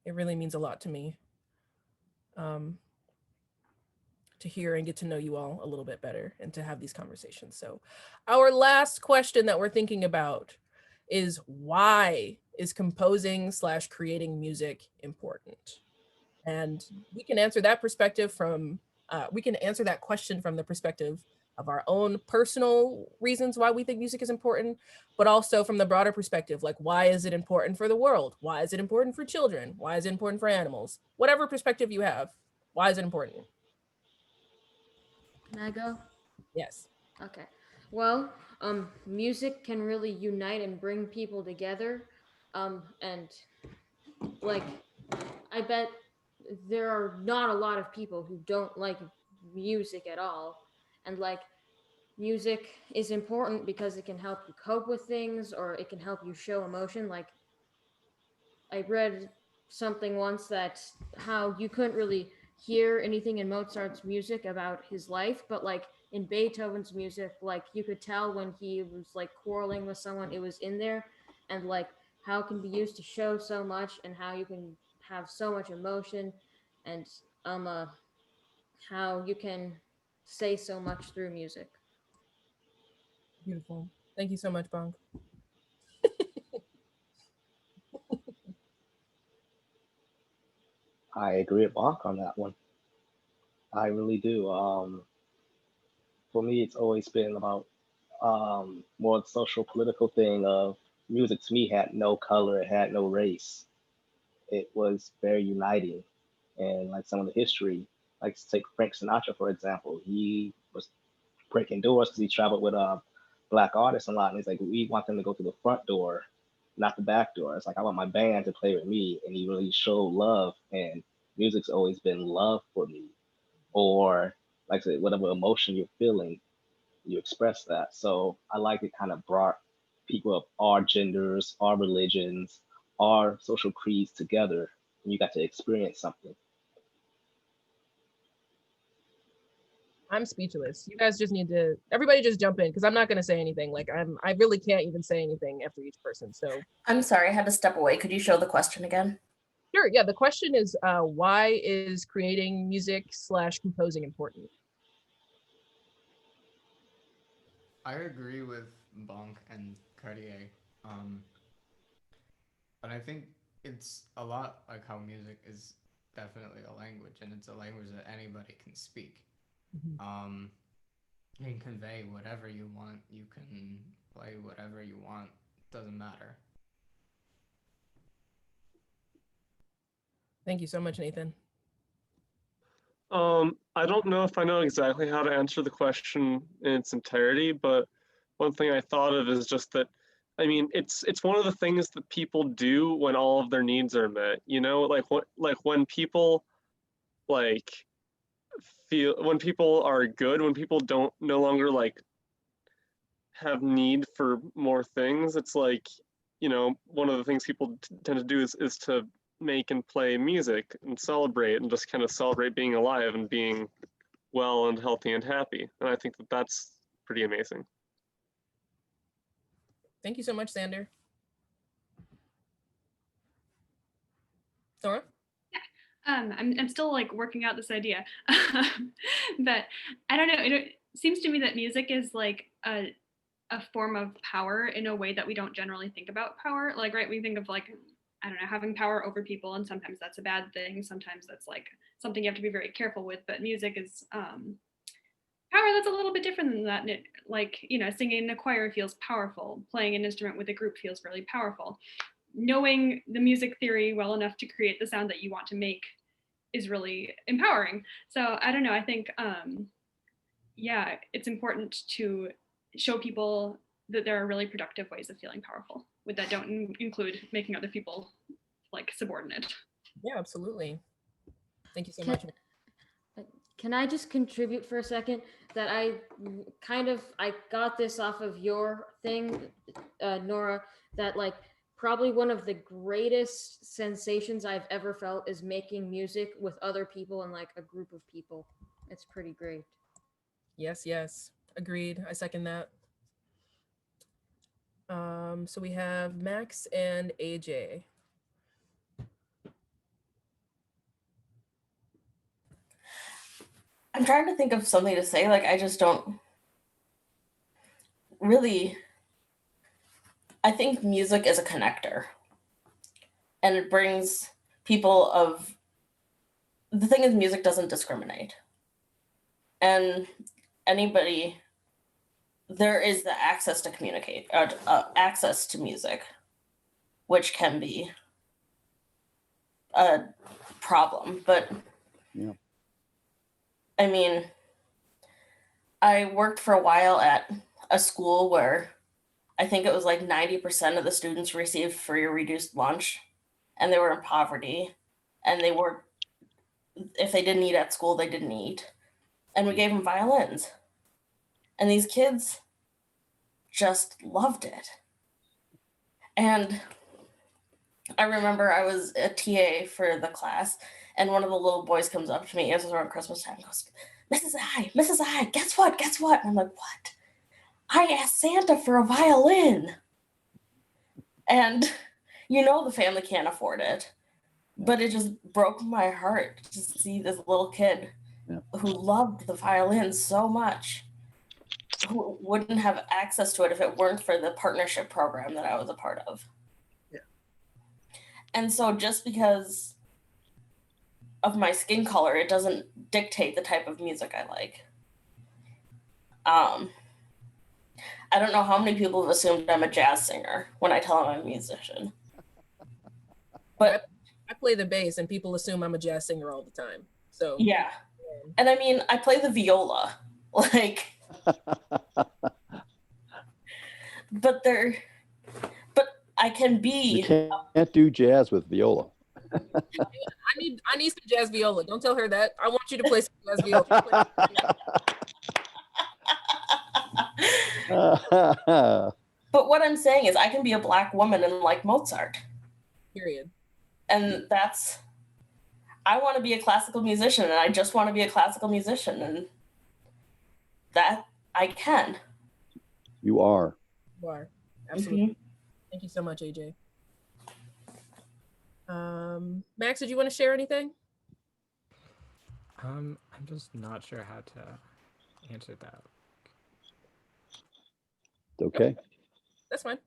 It really means a lot to me to hear and get to know you all a little bit better and to have these conversations. So our last question that we're thinking about is, why is composing / creating music important? And we can answer that question from the perspective of our own personal reasons why we think music is important, but also from the broader perspective, like, why is it important for the world? Why is it important for children? Why is it important for animals? Whatever perspective you have, why is it important? Can I go? Yes. Okay. Well, music can really unite and bring people together. And like, I bet there are not a lot of people who don't like music at all. And like, music is important because it can help you cope with things, or it can help you show emotion. Like, I read something once that how you couldn't really hear anything in Mozart's music about his life, but like in Beethoven's music, like you could tell when he was like quarreling with someone, it was in there, and like how it can be used to show so much, and how you can have so much emotion, and how you can say so much through music. Beautiful. Thank you so much, Bong. I agree with Bonk on that one. I really do. For me, it's always been about more the social political thing of music. To me, had no color, it had no race. It was very uniting, and like some of the history, like take Frank Sinatra for example. He was breaking doors because he traveled with black artists a lot, and he's like, we want them to go through the front door, not the back door. It's like I want my band to play with me, and he really showed love. And music's always been love for me, or like I said, whatever emotion you're feeling, you express that. So I like it kind of brought people of our genders, our religions, our social creeds together, and you got to experience something. I'm speechless. You guys just need to, everybody just jump in, because I'm not going to say anything. Like, I really can't even say anything after each person. So I'm sorry, I had to step away. Could you show the question again? sure. Yeah. The question is, why is creating music / composing important? I agree with Bonk and Cartier. But I think it's a lot like how music is definitely a language, and it's a language that anybody can speak. You can convey whatever you want, you can play whatever you want, doesn't matter. Thank you so much, Nathan. I don't know if I know exactly how to answer the question in its entirety, but one thing I thought of is just that, I mean, it's one of the things that people do when all of their needs are met. You know, like when people like when people are good, when people don't no longer like have need for more things, it's like, you know, one of the things people tend to do is to make and play music and celebrate and just kind of celebrate being alive and being well and healthy and happy. And I think that that's pretty amazing. Thank you so much, Sander. Nora? I'm still like working out this idea, but I don't know. It seems to me that music is like a form of power in a way that we don't generally think about power. Like, right, we think of like, I don't know, having power over people, and sometimes that's a bad thing. Sometimes that's like something you have to be very careful with. But music is power that's a little bit different than that. And it, like, you know, singing in a choir feels powerful. Playing an instrument with a group feels really powerful. Knowing the music theory well enough to create the sound that you want to make is really empowering. So I don't know, I think, yeah, it's important to show people that there are really productive ways of feeling powerful that don't include making other people like subordinate. Yeah, absolutely. Thank you so Can- much. Can I just contribute for a second that I got this off of your thing, Nora, that like probably one of the greatest sensations I've ever felt is making music with other people and like a group of people. It's pretty great. Yes, yes. Agreed. I second that. So we have Max and AJ. I'm trying to think of something to say. Like, I just don't really. I think music is a connector, and it brings people of. The thing is, music doesn't discriminate, and anybody. There is the access to communicate, access to music, which can be a problem. But Yeah. I mean, I worked for a while at a school where I think it was like 90% of the students received free or reduced lunch, and they were in poverty, and they were, if they didn't eat at school, they didn't eat. And we gave them violins. And these kids just loved it. And I remember I was a TA for the class, and one of the little boys comes up to me, it was around Christmas time, and goes, Mrs. I, guess what? And I'm like, what? I asked Santa for a violin. And you know the family can't afford it. But it just broke my heart to see this little kid who loved the violin so much, who wouldn't have access to it if it weren't for the partnership program that I was a part of. Yeah. And so just because of my skin color, it doesn't dictate the type of music I like. I don't know how many people have assumed I'm a jazz singer when I tell them I'm a musician. But I play the bass and people assume I'm a jazz singer all the time. So yeah. And I mean, I play the viola. Like, but I can be. You can't do jazz with viola. I need some jazz viola. Don't tell her that. I want you to play some jazz viola. But what I'm saying is I can be a Black woman and like Mozart. Period. And I want to be a classical musician, and I just want to be a classical musician, and that I can. You are. You are. Absolutely. Thank you so much, AJ. Max, did you want to share anything? I'm just not sure how to answer that. Okay. That's fine.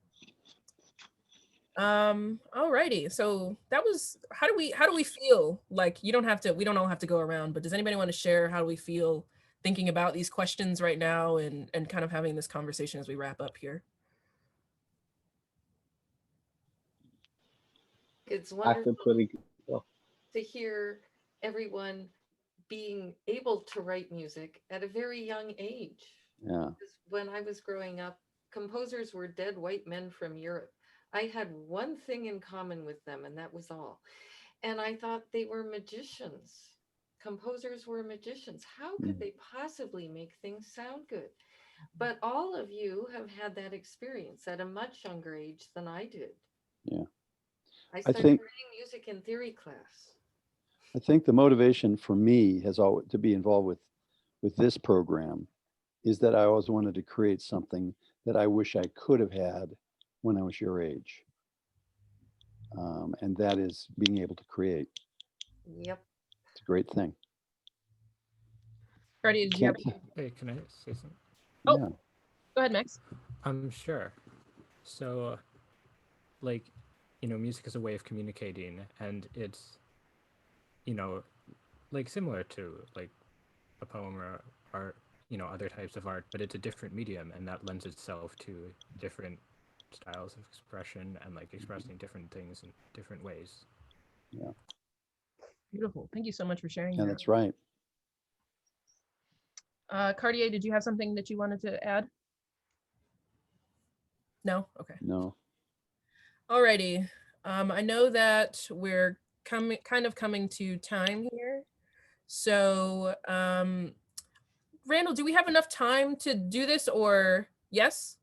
Alrighty. So that was how do we feel? Like we don't all have to go around, but does anybody want to share how do we feel thinking about these questions right now and kind of having this conversation as we wrap up here? It's I feel wonderful. pretty good. to hear everyone being able to write music at a very young age. Yeah. 'Cause when I was growing up, composers were dead white men from Europe. I had one thing in common with them, and that was all. And I thought they were magicians. Composers were magicians. How could Mm. they possibly make things sound good? But all of you have had that experience at a much younger age than I did. Yeah. I I started think writing music in theory class. I think the motivation for me has always to be involved with this program is that I always wanted to create something that I wish I could have had when I was your age. And that is being able to create. Yep. It's a great thing. Cardia, did you have? Can't, Hey, can I say something? Oh. yeah. Go ahead, Max. Sure. So, like, music is a way of communicating, and it's, like similar to like a poem or art, other types of art, but it's a different medium, and that lends itself to different styles of expression and like expressing different things in different ways. Yeah. Beautiful. Thank you so much for sharing Yeah, that. that's right. Cartier, did you have something that you wanted to add? No? Okay. No. Alrighty. I know that we're kind of coming to time here. So, Randall, do we have enough time to do this, or yes?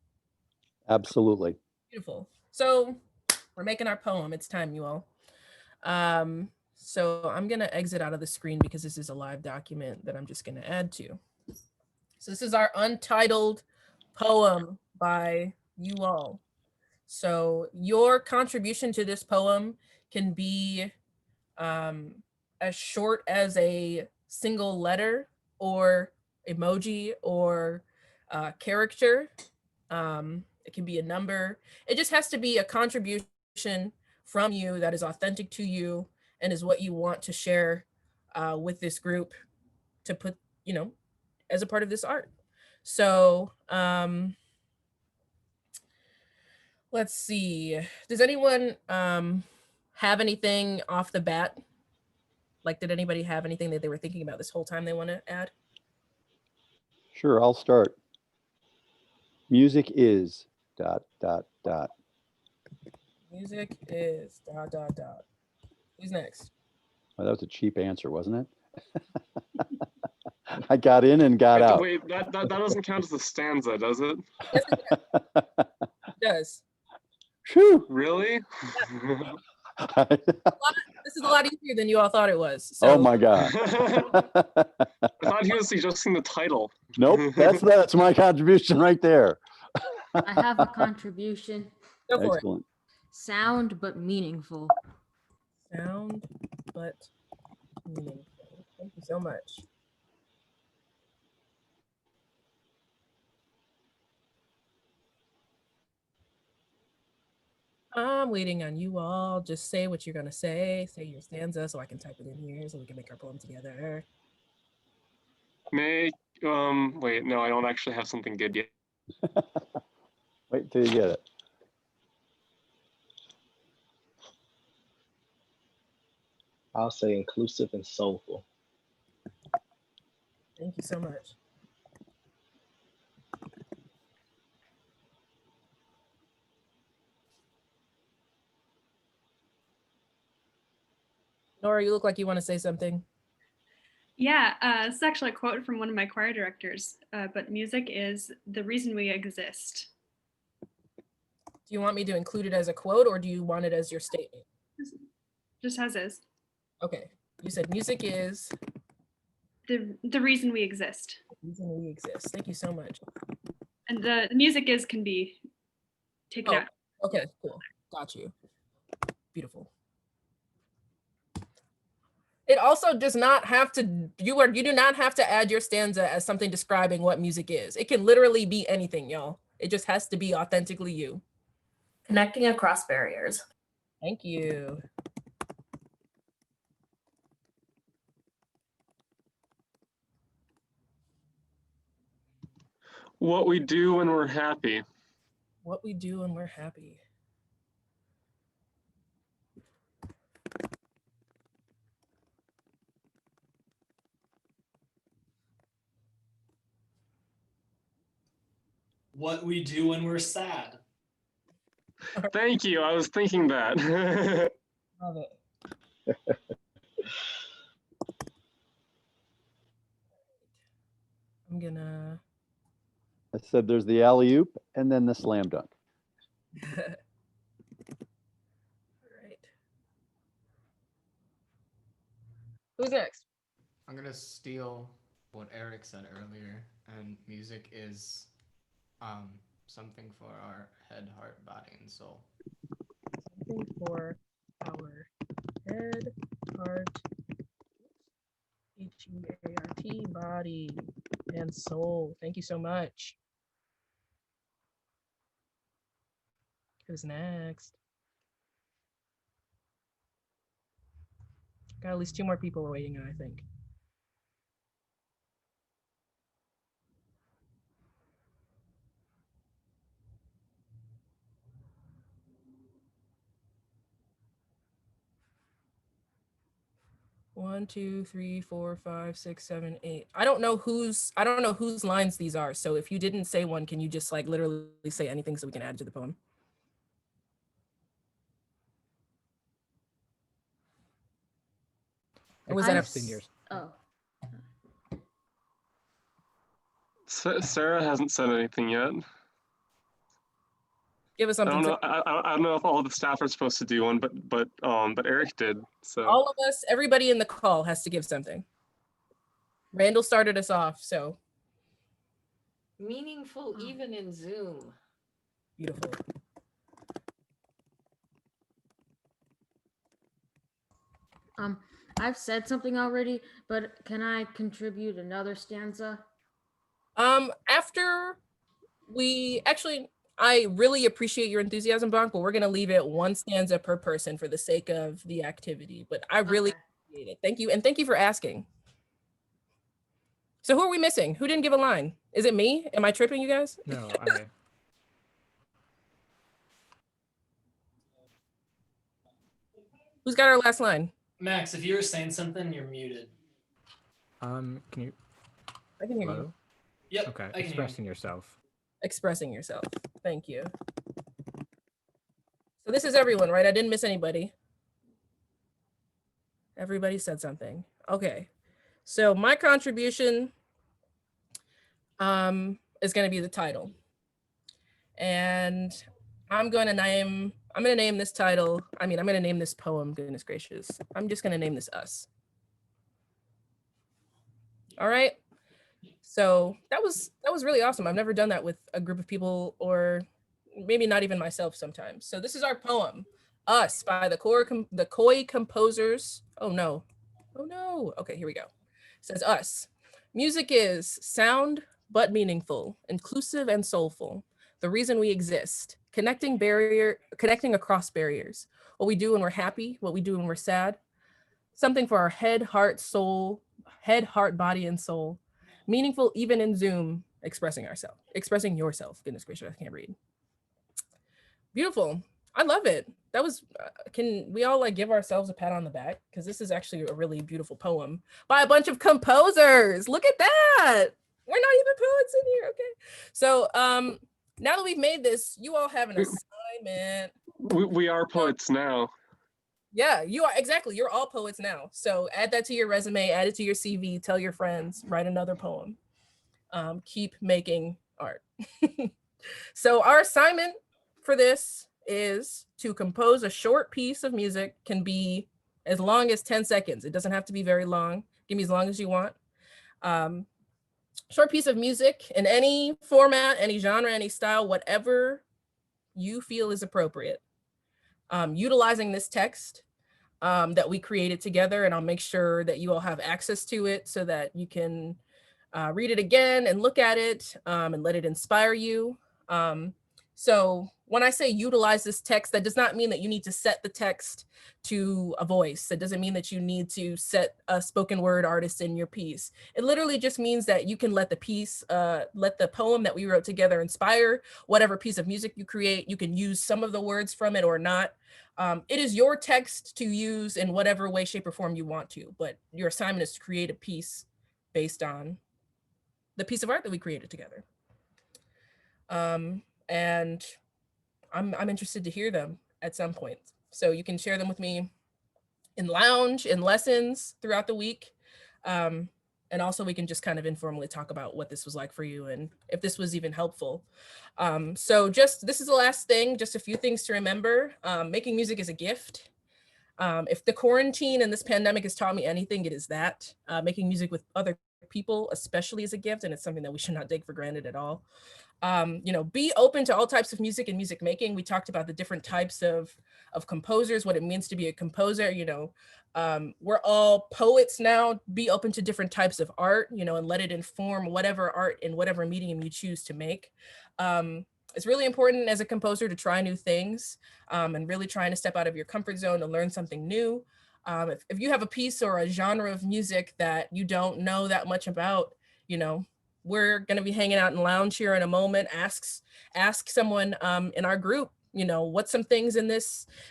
Absolutely. Beautiful. So we're making our poem. It's time, you all. So I'm gonna exit out of the screen because this is a live document that I'm just gonna add to. So this is our untitled poem by you all. So your contribution to this poem can be as short as a single letter or emoji or character. It can be a number. It just has to be a contribution from you that is authentic to you and is what you want to share with this group to put, as a part of this art. So let's see. Does anyone have anything off the bat? Like, did anybody have anything that they were thinking about this whole time they want to add? Sure, I'll start. Music is ... Music is ... Who's next? Well, that was a cheap answer, wasn't it? I got in and got out. Wait, that doesn't count as a stanza, does it? Yes, it does. Phew. Really? This is a lot easier than you all thought it was. So. Oh my God. I thought he was suggesting the title. Nope, that's my contribution right there. I have a contribution. Go for Excellent. Sound but meaningful. Sound but meaningful. Thank you so much. I'm waiting on you all. Just say what you're gonna say. Say your stanza so I can type it in here so we can make our poem together. Wait, no, I don't actually have something good yet. Wait till you get it. I'll say inclusive and soulful. Thank you so much. Nora, you look like you want to say something. Yeah, this is actually a quote from one of my choir directors, but music is the reason we exist. Do you want me to include it as a quote or do you want it as your statement? Just as is. Okay, you said music is The reason we exist. the reason we exist. Thank you so much. And the music is can be taken Oh. out. Okay, cool. Got you. Beautiful. It also does not have to, you do not have to add your stanza as something describing what music is. It can literally be anything, y'all. It just has to be authentically you. Connecting across barriers. Thank you. What we do when we're happy. What we do when we're happy. what we do when we're sad. Thank you. I was thinking that. Love it. I'm gonna. I said there's the alley oop and then the slam dunk. All right. Who's next? I'm gonna steal what Eric said earlier, and music is something for our head, heart, body, and soul. Something for our head, heart, HEART, body, and soul. Thank you so much. Who's next? Got at least 2 more people waiting, I think. One, 2, 3, 4, 5, 6, 7, 8. I don't know whose lines these are. So if you didn't say one, can you just like literally say anything so we can add to the poem? Or was that I've up to s- yours? Oh, Sarah hasn't said anything yet. Give us I something. don't know. I don't know if all the staff are supposed to do one, but Eric did. So All of us, everybody in the call has to give something. Randall started us off, so Meaningful even in Zoom. beautiful. I've said something already, but can I contribute another stanza? After we actually, I really appreciate your enthusiasm, Bonk, but we're gonna leave it 1 stanza per person for the sake of the activity. But I really Okay. appreciate it. Thank you, and thank you for asking. So who are we missing? Who didn't give a line? Is it me? Am I tripping, you guys? No, Who's got our last line? Max, if you were saying something, you're muted. can you? I can hear you. Hello? Yep. Okay, I can hear you. expressing yourself. Expressing yourself. Thank you. So this is everyone, right? I didn't miss anybody. Everybody said something. Okay. So my contribution is going to be the title. And I'm going to name this title. I'm going to name this poem, goodness gracious. I'm just going to name this Us. All right. So that was really awesome. I've never done that with a group of people, or maybe not even myself sometimes. So this is our poem, Us, by the Koi Composers. Oh no. Okay, here we go. It says Us. Music is sound but meaningful, inclusive and soulful. The reason we exist, connecting across barriers. What we do when we're happy, what we do when we're sad. Something for our head, heart, body, and soul. Meaningful even in Zoom, expressing yourself. Goodness gracious, I can't read. Beautiful. I love it. That was, can we all like give ourselves a pat on the back? Because this is actually a really beautiful poem by a bunch of composers. Look at that. We're not even poets in here. Okay. So now that we've made this, you all have an assignment. we are poets now. Yeah, you are, exactly. You're all poets now. So add that to your resume, add it to your CV, tell your friends, write another poem. Keep making art. So our assignment for this is to compose a short piece of music, can be as long as 10 seconds. It doesn't have to be very long. Give me as long as you want. Short piece of music in any format, any genre, any style, whatever you feel is appropriate. Utilizing this text that we created together, and I'll make sure that you all have access to it so that you can read it again and look at it and let it inspire you. So when I say utilize this text, that does not mean that you need to set the text to a voice. That doesn't mean that you need to set a spoken word artist in your piece. It literally just means that you can let the poem that we wrote together inspire whatever piece of music you create. You can use some of the words from it or not. It is your text to use in whatever way, shape, or form you want to, but your assignment is to create a piece based on the piece of art that we created together. And I'm interested to hear them at some point. So you can share them with me in lounge, in lessons throughout the week. And also we can just kind of informally talk about what this was like for you and if this was even helpful. So just, this is the last thing, just a few things to remember. Making music is a gift. If the quarantine and this pandemic has taught me anything, it is that. Making music with other people especially is a gift, and it's something that we should not take for granted at all. Be open to all types of music and music making. We talked about the different types of composers, what it means to be a composer. We're all poets now. Be open to different types of art, and let it inform whatever art in whatever medium you choose to make. It's really important as a composer to try new things, and really trying to step out of your comfort zone to learn something new. If you have a piece or a genre of music that you don't know that much about, we're going to be hanging out in lounge here in a moment. Ask someone in our group, what's some things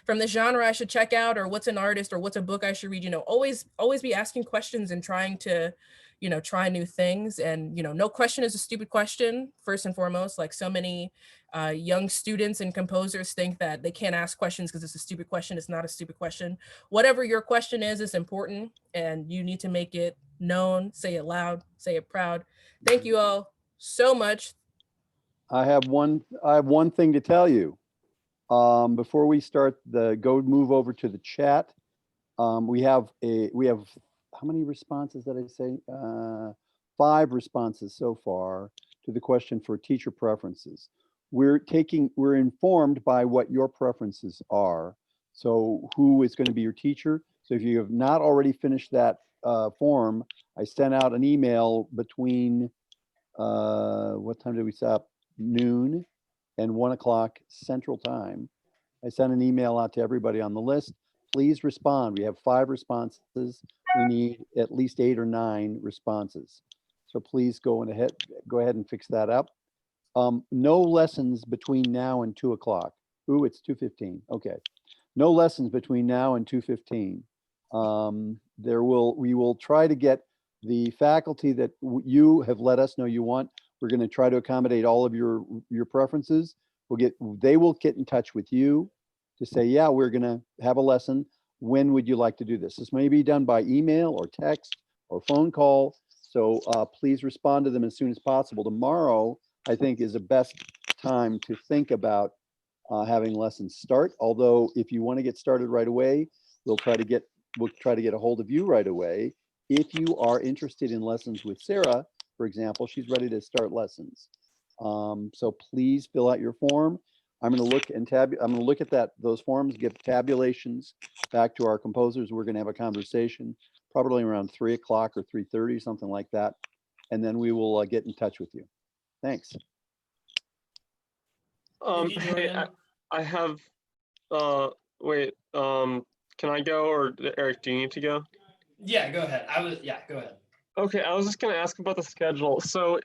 from this genre I should check out, or what's an artist or what's a book I should read. Always be asking questions and trying to, try new things. And, no question is a stupid question, first and foremost. Like so many young students and composers think that they can't ask questions because it's a stupid question. It's not a stupid question. Whatever your question is important, and you need to make it known, say it loud, say it proud. Thank you all so much. I have one thing to tell you. Before we start move over to the chat. We have how many responses did I say? 5 responses so far to the question for teacher preferences. We're informed by what your preferences are. So who is going to be your teacher? So if you have not already finished that form, I sent out an email between what time did we stop? Noon and 1 o'clock Central Time. I sent an email out to everybody on the list. Please respond. We have 5 responses. We need at least 8 or 9 responses. So please go ahead and fix that up. No lessons between now and 2 o'clock. Ooh, it's 2:15. Okay. No lessons between now and 2:15. We will try to get the faculty that you have let us know you want. We're going to try to accommodate all of your preferences. They will get in touch with you to say, yeah, we're going to have a lesson. When would you like to do this? This may be done by email or text or phone call. So please respond to them as soon as possible. Tomorrow, I think, is the best time to think about having lessons start. Although if you want to get started right away, we'll try to get a hold of you right away. If you are interested in lessons with Sarah, for example, she's ready to start lessons. So please fill out your form. I'm going to look and I'm going to look at those forms, give tabulations back to our composers. We're going to have a conversation probably around 3 o'clock or 3:30, something like that. And then we will get in touch with you. Thanks. Thank you, Hey, Jordan. I have, wait, can I go, or Eric, do you need to go? Yeah, go ahead. Go ahead. Okay, I was just gonna ask about the schedule. So,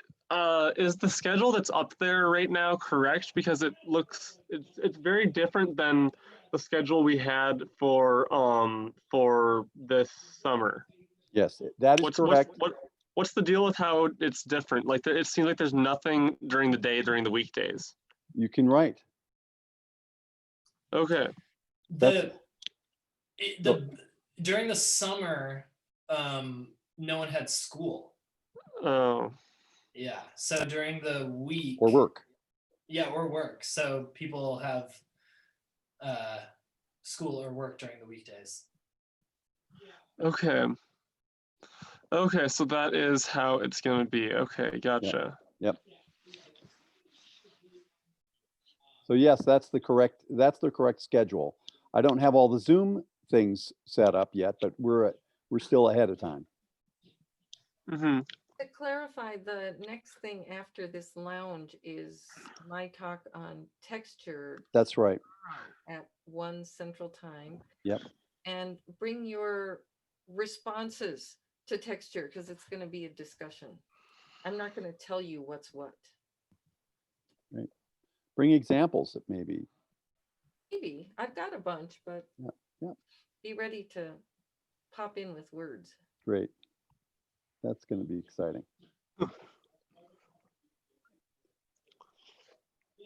is the schedule that's up there right now correct? Because it's very different than the schedule we had for this summer. Yes, that is correct. What's the deal with how it's different? Like, it seems like there's nothing during the day during the weekdays. You can write. Okay. During the summer, no one had school. Oh. Yeah. So during the week. Or work. Yeah, or work. So people have school or work during the weekdays. Okay. Okay, so that is how it's going to be. Okay, gotcha. Yep. So yes, that's the correct schedule. I don't have all the Zoom things set up yet, but we're still ahead of time. Mm-hmm. To clarify, the next thing after this lounge is my talk on texture. That's right. At 1 Central Time. Yep. And bring your responses to texture, because it's going to be a discussion. I'm not going to tell you what's what. Right. Bring examples that maybe. Maybe. I've got a bunch, but yeah. Be ready to pop in with words. Great. That's going to be exciting.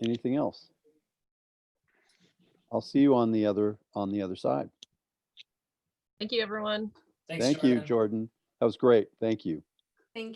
Anything else? I'll see you on the other side. Thank you, everyone. Thanks, Thank you, Jordan. Jordan. That was great. Thank you.